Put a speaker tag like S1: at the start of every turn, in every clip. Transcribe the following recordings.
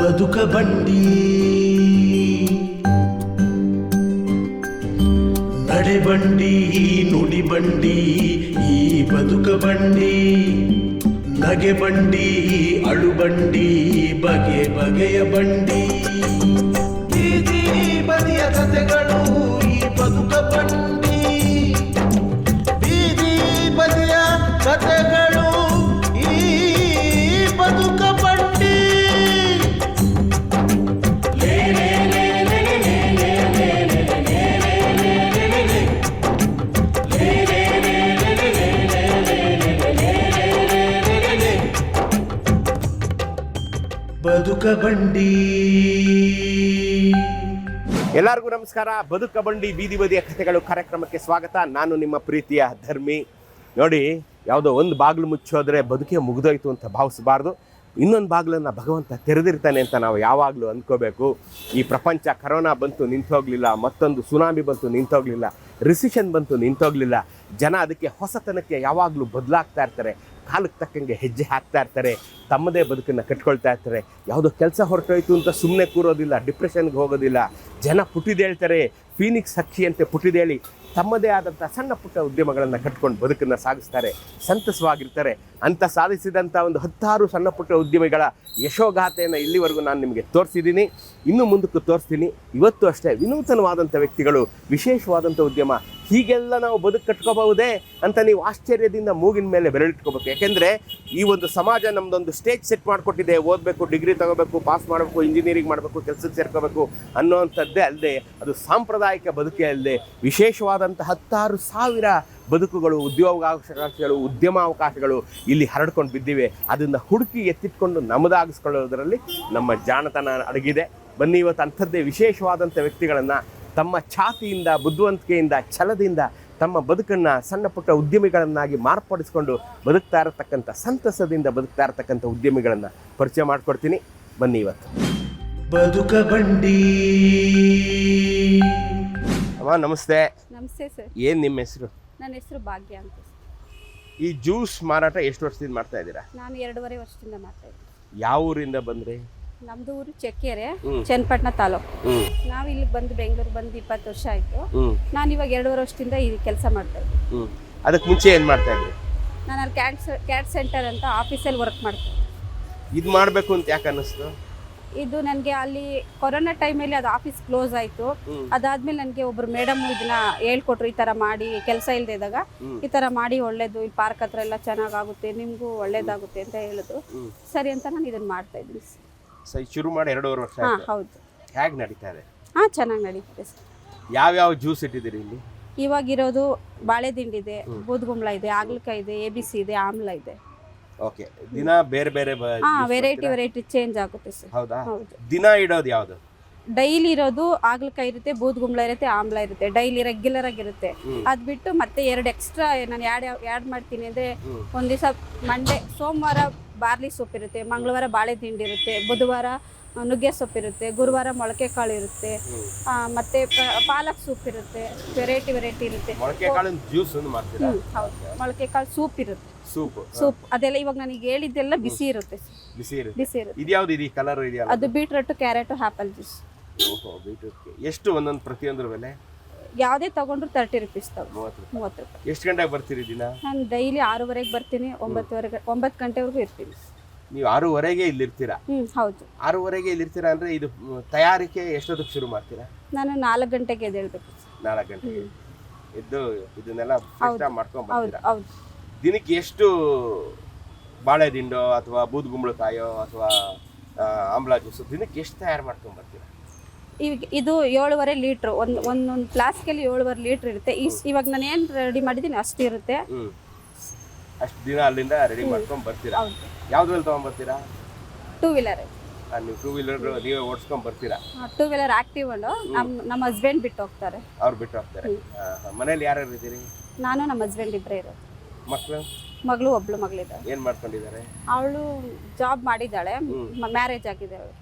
S1: ಬದುಕ ಬಂಡಿ ನಡೆ ಬಂಡಿ ನುಡಿ ಬಂಡಿ ಈ ಬದುಕ ಬಂಡಿ ನಗೆ ಬಂಡಿ ಅಳು ಬಂಡಿ ಬಗೆ ಬಗೆಯ ಬಂಡಿ ಬೀದಿ ಬದಿಯ ಕಥೆಗಳು ಈ ಬದುಕ ಬಂಡಿ ಬೀದಿ ಬದಿಯ ಕಥೆಗಳು ಈ ಬದುಕ ಬಂಡಿ ಬದುಕ ಬಂಡಿ.
S2: ಎಲ್ಲರಿಗೂ ನಮಸ್ಕಾರ. ಬದುಕ ಬಂಡಿ ಬೀದಿ ಬದಿಯ ಕಥೆಗಳು ಕಾರ್ಯಕ್ರಮಕ್ಕೆ ಸ್ವಾಗತ. ನಾನು ನಿಮ್ಮ ಪ್ರೀತಿಯ ಧರ್ಮಿ. ನೋಡಿ, ಯಾವುದೋ ಒಂದು ಬಾಗಿಲು ಮುಚ್ಚೋದ್ರೆ ಬದುಕೆ ಮುಗಿದೋಯ್ತು ಅಂತ ಭಾವಿಸಬಾರ್ದು. ಇನ್ನೊಂದು ಬಾಗಿಲನ್ನು ಭಗವಂತ ತೆರೆದಿರ್ತಾನೆ ಅಂತ ನಾವು ಯಾವಾಗಲೂ ಅಂದ್ಕೋಬೇಕು. ಈ ಪ್ರಪಂಚ ಕರೋನಾ ಬಂತು ನಿಂತೋಗಲಿಲ್ಲ, ಮತ್ತೊಂದು ಸುನಾಮಿ ಬಂತು ನಿಂತೋಗಲಿಲ್ಲ, ರಿಸಿಷನ್ ಬಂತು ನಿಂತೋಗಲಿಲ್ಲ. ಜನ ಅದಕ್ಕೆ ಹೊಸತನಕ್ಕೆ ಯಾವಾಗಲೂ ಬದಲಾಗ್ತಾ ಇರ್ತಾರೆ, ಕಾಲಕ್ಕೆ ತಕ್ಕಂಗೆ ಹೆಜ್ಜೆ ಹಾಕ್ತಾ ಇರ್ತಾರೆ, ತಮ್ಮದೇ ಬದುಕನ್ನು ಕಟ್ಕೊಳ್ತಾ ಇರ್ತಾರೆ. ಯಾವುದೋ ಕೆಲಸ ಹೊರಟೋಯ್ತು ಅಂತ ಸುಮ್ಮನೆ ಕೂರೋದಿಲ್ಲ, ಡಿಪ್ರೆಷನ್ಗೆ ಹೋಗೋದಿಲ್ಲ. ಜನ ಪುಟಿದೇಳ್ತಾರೆ, ಫೀನಿಕ್ಸ್ ಹಕ್ಕಿಯಂತೆ ಪುಟಿದೇಳಿ ತಮ್ಮದೇ ಆದಂಥ ಸಣ್ಣ ಪುಟ್ಟ ಉದ್ಯಮಗಳನ್ನು ಕಟ್ಕೊಂಡು ಬದುಕನ್ನು ಸಾಗಿಸ್ತಾರೆ, ಸಂತಸವಾಗಿರ್ತಾರೆ. ಅಂತ ಸಾಧಿಸಿದಂಥ ಒಂದು 10 ಸಣ್ಣ ಪುಟ್ಟ ಉದ್ಯಮಿಗಳ ಯಶೋಗಾಥೆಯನ್ನು ಇಲ್ಲಿವರೆಗೂ ನಾನು ನಿಮಗೆ ತೋರಿಸಿದ್ದೀನಿ, ಇನ್ನೂ ಮುಂದಕ್ಕೂ ತೋರಿಸ್ತೀನಿ. ಇವತ್ತು ಅಷ್ಟೇ ವಿನೂತನವಾದಂಥ ವ್ಯಕ್ತಿಗಳು, ವಿಶೇಷವಾದಂಥ ಉದ್ಯಮ. ಹೀಗೆಲ್ಲ ನಾವು ಬದುಕು ಕಟ್ಕೋಬಹುದೇ ಅಂತ ನೀವು ಆಶ್ಚರ್ಯದಿಂದ ಮೂಗಿನ ಮೇಲೆ ಬೆರಳಿಟ್ಕೋಬೇಕು. ಯಾಕೆಂದರೆ ಈ ಒಂದು ಸಮಾಜ ನಮ್ಮದೊಂದು ಸ್ಟೇಜ್ ಸೆಟ್ ಮಾಡಿಕೊಟ್ಟಿದೆ. ಓದಬೇಕು, ಡಿಗ್ರಿ ತಗೋಬೇಕು, ಪಾಸ್ ಮಾಡಬೇಕು, ಇಂಜಿನಿಯರಿಂಗ್ ಮಾಡಬೇಕು, ಕೆಲಸಕ್ಕೆ ಸೇರ್ಕೋಬೇಕು ಅನ್ನೋವಂಥದ್ದೇ ಅಲ್ಲದೆ, ಅದು ಸಾಂಪ್ರದಾಯಿಕ ಬದುಕೇ ಅಲ್ಲದೆ ವಿಶೇಷವಾದಂಥ 16,000 ಬದುಕುಗಳು, ಉದ್ಯೋಗಾವಕಾಶಗಳು, ಉದ್ಯಮಾವಕಾಶಗಳು ಇಲ್ಲಿ ಹರಡ್ಕೊಂಡು ಬಿದ್ದಿವೆ. ಅದನ್ನು ಹುಡುಕಿ ಎತ್ತಿಟ್ಕೊಂಡು ನಮ್ಮದಾಗಿಸ್ಕೊಳ್ಳೋದರಲ್ಲಿ ನಮ್ಮ ಜಾಣತನ ಅಡಗಿದೆ. ಬನ್ನಿ, ಇವತ್ತು ಅಂಥದ್ದೇ ವಿಶೇಷವಾದಂಥ ವ್ಯಕ್ತಿಗಳನ್ನು ತಮ್ಮ ಛಾತಿಯಿಂದ, ಬುದ್ಧಿವಂತಿಕೆಯಿಂದ, ಛಲದಿಂದ ತಮ್ಮ ಬದುಕನ್ನು ಸಣ್ಣ ಪುಟ್ಟ ಉದ್ಯಮಿಗಳನ್ನಾಗಿ ಮಾರ್ಪಡಿಸ್ಕೊಂಡು ಬದುಕ್ತಾ ಇರತಕ್ಕಂಥ, ಸಂತಸದಿಂದ ಬದುಕ್ತಾ ಇರತಕ್ಕಂಥ ಉದ್ಯಮಿಗಳನ್ನು ಪರಿಚಯ ಮಾಡಿಕೊಡ್ತೀನಿ. ಬನ್ನಿ ಇವತ್ತು.
S1: ಬದುಕ ಬಂಡಿ.
S2: ಅಮ್ಮ ನಮಸ್ತೆ.
S3: ನಮಸ್ತೆ ಸರ್.
S2: ಏನು ನಿಮ್ಮ ಹೆಸರು?
S3: ನನ್ನ ಹೆಸರು ಭಾಗ್ಯ ಅಂತ.
S2: ಈ ಜ್ಯೂಸ್ ಮಾರಾಟ ಎಷ್ಟು ವರ್ಷದಿಂದ ಮಾಡ್ತಾ ಇದ್ದೀರಾ?
S3: ನಾನು 2.5 ವರ್ಷದಿಂದ ಮಾಡ್ತಾ ಇದ್ದೀನಿ.
S2: ಯಾವ ಊರಿಂದ ಬಂದ್ರಿ?
S3: ನಮ್ದು ಊರು ಚೆಕ್ಕೆರೆ, ಚನ್ನಪಟ್ಟಣ ತಾಲೂಕು. ನಾವು ಇಲ್ಲಿ ಬಂದು ಬೆಂಗಳೂರು ಬಂದು 20 ವರ್ಷ ಆಯ್ತು. ನಾನು ಇವಾಗ 2.5 ವರ್ಷದಿಂದ ಈ ಕೆಲಸ ಮಾಡ್ತಾ ಇದ್ದೀನಿ.
S2: ಅದಕ್ಕೆ ಮುಂಚೆ ಏನು ಮಾಡ್ತಾ ಇದ್ರಿ?
S3: ನಾನು ಅಲ್ಲಿ ಕ್ಯಾಟ್ ಸೆಂಟರ್ ಅಂತ ಆಫೀಸಲ್ಲಿ ವರ್ಕ್ ಮಾಡ್ತೀನಿ.
S2: ಇದು ಮಾಡಬೇಕು ಅಂತ ಯಾಕೆ ಅನ್ನಿಸ್ತು?
S3: ಇದು ನನಗೆ ಅಲ್ಲಿ ಕೊರೋನಾ ಟೈಮಲ್ಲಿ ಅದು ಆಫೀಸ್ ಕ್ಲೋಸ್ ಆಯಿತು. ಅದಾದ್ಮೇಲೆ ನನಗೆ ಒಬ್ರು ಮೇಡಮ್ ಇದನ್ನ ಹೇಳ್ಕೊಟ್ರು, ಈ ಥರ ಮಾಡಿ, ಕೆಲಸ ಇಲ್ಲದೆ ಇದ್ದಾಗ ಈ ಥರ ಮಾಡಿ ಒಳ್ಳೇದು, ಇಲ್ಲಿ ಪಾರ್ಕ್ ಹತ್ರ ಎಲ್ಲ ಚೆನ್ನಾಗಾಗುತ್ತೆ, ನಿಮಗೂ ಒಳ್ಳೇದಾಗುತ್ತೆ ಅಂತ ಹೇಳಿದ್ರು. ಸರಿ ಅಂತ ನಾನು ಇದನ್ನು ಮಾಡ್ತಾ ಇದ್ದೀನಿ.
S2: ಸರಿ, ಶುರು ಮಾಡಿ 2.5 ವರ್ಷ.
S3: ಹೌದು.
S2: ಹೇಗೆ ನಡೀತಾ ಇದೆ?
S3: ಚೆನ್ನಾಗಿ ನಡೀತಿದೆ ಸರ್.
S2: ಯಾವ್ಯಾವ ಜ್ಯೂಸ್ ಇಟ್ಟಿದ್ದೀರಿ ಇಲ್ಲಿ?
S3: ಇವಾಗಿರೋದು ಬಾಳೆದಿಂಡಿ ಇದೆ, ಬೂದ್ಗುಂಬಳ ಇದೆ, ಹಾಗಲಕಾಯಿ ಇದೆ, ABC ಇದೆ, ಆಮ್ಲ ಇದೆ.
S2: ಓಕೆ. ದಿನ ಬೇರೆ ಬೇರೆ
S3: ವೆರೈಟಿ ಚೇಂಜ್ ಆಗುತ್ತೆ ಸರ್.
S2: ಹೌದಾ?
S3: ಹೌದು.
S2: ದಿನ ಇಡೋದು ಯಾವುದು?
S3: ಡೈಲಿ ಇರೋದು ಹಾಗಲಕಾಯಿ ಇರುತ್ತೆ, ಬೂದ್ಗುಂಬಳ ಇರುತ್ತೆ, ಆಮ್ಲ ಇರುತ್ತೆ. ಡೈಲಿ ರೆಗ್ಯುಲರ್ ಆಗಿರುತ್ತೆ. ಅದ್ ಬಿಟ್ಟು ಮತ್ತೆ 2 ಎಕ್ಸ್ಟ್ರಾ ನಾನು ಆ್ಯಡ್ ಮಾಡ್ತೀನಿ. ಅಂದ್ರೆ ಒಂದ್ ದಿವಸ ಸೋಮವಾರ ಬಾರ್ಲಿ ಸೊಪ್ಪು ಇರುತ್ತೆ, ಮಂಗಳವಾರ ಬಾಳೆದಿಂಡಿ ಇರುತ್ತೆ, ಬುಧವಾರ ನುಗ್ಗೆ ಸೊಪ್ಪು ಇರುತ್ತೆ, ಗುರುವಾರ ಮೊಳಕೆ ಕಾಳು ಇರುತ್ತೆ, ಮತ್ತೆ ಪಾಲಕ್ ಸೂಪ್ ಇರುತ್ತೆ. ವೆರೈಟಿ ಇರುತ್ತೆ.
S2: ಮೊಳಕೆ ಕಾಳಿನ ಜ್ಯೂಸ್ ಒಂದು ಮಾಡ್ತೀರಾ?
S3: ಹೌದು, ಮೊಳಕೆ ಕಾಳು ಸೂಪ್ ಇರುತ್ತೆ.
S2: ಸೂಪ್
S3: ಅದೆಲ್ಲ ಇವಾಗ ನನಗೆ ಹೇಳಿದ್ದೆಲ್ಲ ಬಿಸಿ ಇರುತ್ತೆ.
S2: ಬಿಸಿ ಇರುತ್ತೆ. ಇದು ಯಾವ್ದು? ಇದು ಕಲರ್ ಇದೆಯಲ್ಲ,
S3: ಅದು ಬೀಟ್ರೂಟ್, ಕ್ಯಾರೆಟ್, ಆಪಲ್ ಜ್ಯೂಸ್.
S2: ಓಹೋ, ಬೀಟ್ರೂಟ್. ಎಷ್ಟು ಒಂದೊಂದು ಪ್ರತಿಯೊಂದ್ರ ಬೆಲೆ?
S3: ಯಾವುದೇ ತಗೊಂಡ್ರು 30 ರೂಪೀಸ್ ತಗೋ. 30 ರೂಪಾಯಿ.
S2: ಎಷ್ಟು ಗಂಟೆಗೆ ಬರ್ತೀರಿ ದಿನ?
S3: ನಾನು ಡೈಲಿ 6:30ಗೆ ಬರ್ತೀನಿ, 9 ಗಂಟೆವರೆಗೂ ಇರ್ತೀನಿ.
S2: ನೀವು 6:30ಗೆ ಇಲ್ಲಿ ಇರ್ತೀರಾ?
S3: ಹೌದು.
S2: 6:30ಗೆ ಇಲ್ಲಿ ಇರ್ತೀರಾ ಅಂದ್ರೆ ಇದು ತಯಾರಿಕೆ ಎಷ್ಟೊತ್ತಿಗೆ ಶುರು ಮಾಡ್ತೀರಾ?
S3: ನಾನು 4 ಗಂಟೆಗೆ ಎದ್ದೇಳ್ಬೇಕು.
S2: 4 ಗಂಟೆಗೆ ಎದ್ದು ಇದನ್ನೆಲ್ಲ ಮಾಡ್ಕೊಂಡ್ ಬರ್ತೀರಾ?
S3: ಹೌದು.
S2: ದಿನಕ್ಕೆ ಎಷ್ಟು ಬಾಳೆ ದಿಂಡೋ ಅಥವಾ ಬೂದ್ಗುಂಬಳಕಾಯೋ ಅಥವಾ ಆಮ್ಲ ಜ್ಯೂಸು ದಿನಕ್ಕೆ ಎಷ್ಟು ತಯಾರು ಮಾಡ್ಕೊಂಡ್ ಬರ್ತೀರಾ?
S3: ಇದು 7.5 ಲೀಟ್ರ್ ಒಂದೊಂದು ಫ್ಲಾಸ್ಕಲ್ಲಿ 7.5 ಲೀಟ್ರ್ ಇರುತ್ತೆ. ಇವಾಗ ನಾನು ಏನು ರೆಡಿ ಮಾಡಿದ್ದೀನಿ ಅಷ್ಟು ಇರುತ್ತೆ.
S2: ಅಷ್ಟು ದಿನ ಅಲ್ಲಿಂದ ರೆಡಿ ಮಾಡ್ಕೊಂಡ್ ಬರ್ತೀರಾ? ಯಾವ್ದ್ರಲ್ಲಿ ತಗೊಂಡ್ಬರ್ತೀರಾ?
S3: 2 ವೀಲರ್.
S2: ನೀವು 2 ವೀಲರ್ ನೀವೇ ಓಡಿಸ್ಕೊಂಡ್ ಬರ್ತೀರಾ?
S3: 2 ವೀಲರ್ ಆಕ್ಟಿವ್ ನಮ್ಮ ಹಸ್ಬೆಂಡ್ ಬಿಟ್ಟು ಹೋಗ್ತಾರೆ.
S2: ಅವ್ರು ಬಿಟ್ಟು ಹೋಗ್ತಾರೆ. ಮನೇಲಿ ಯಾರ್ಯಾರು ಇದ್ದೀರಿ?
S3: ನಾನು ನಮ್ಮ ಹಸ್ಬೆಂಡ್ ಇಬ್ಬರೇ ಇರೋದು.
S2: ಮಕ್ಕಳು?
S3: ಒಬ್ಳು ಮಗಳಿದ್ದಾಳೆ.
S2: ಏನ್ ಮಾಡ್ಕೊಂಡಿದ್ದಾರೆ?
S3: ಅವಳು ಜಾಬ್ ಮಾಡಿದ್ದಾಳೆ, ಮ್ಯಾರೇಜ್ ಆಗಿದೆ ಅವಳು.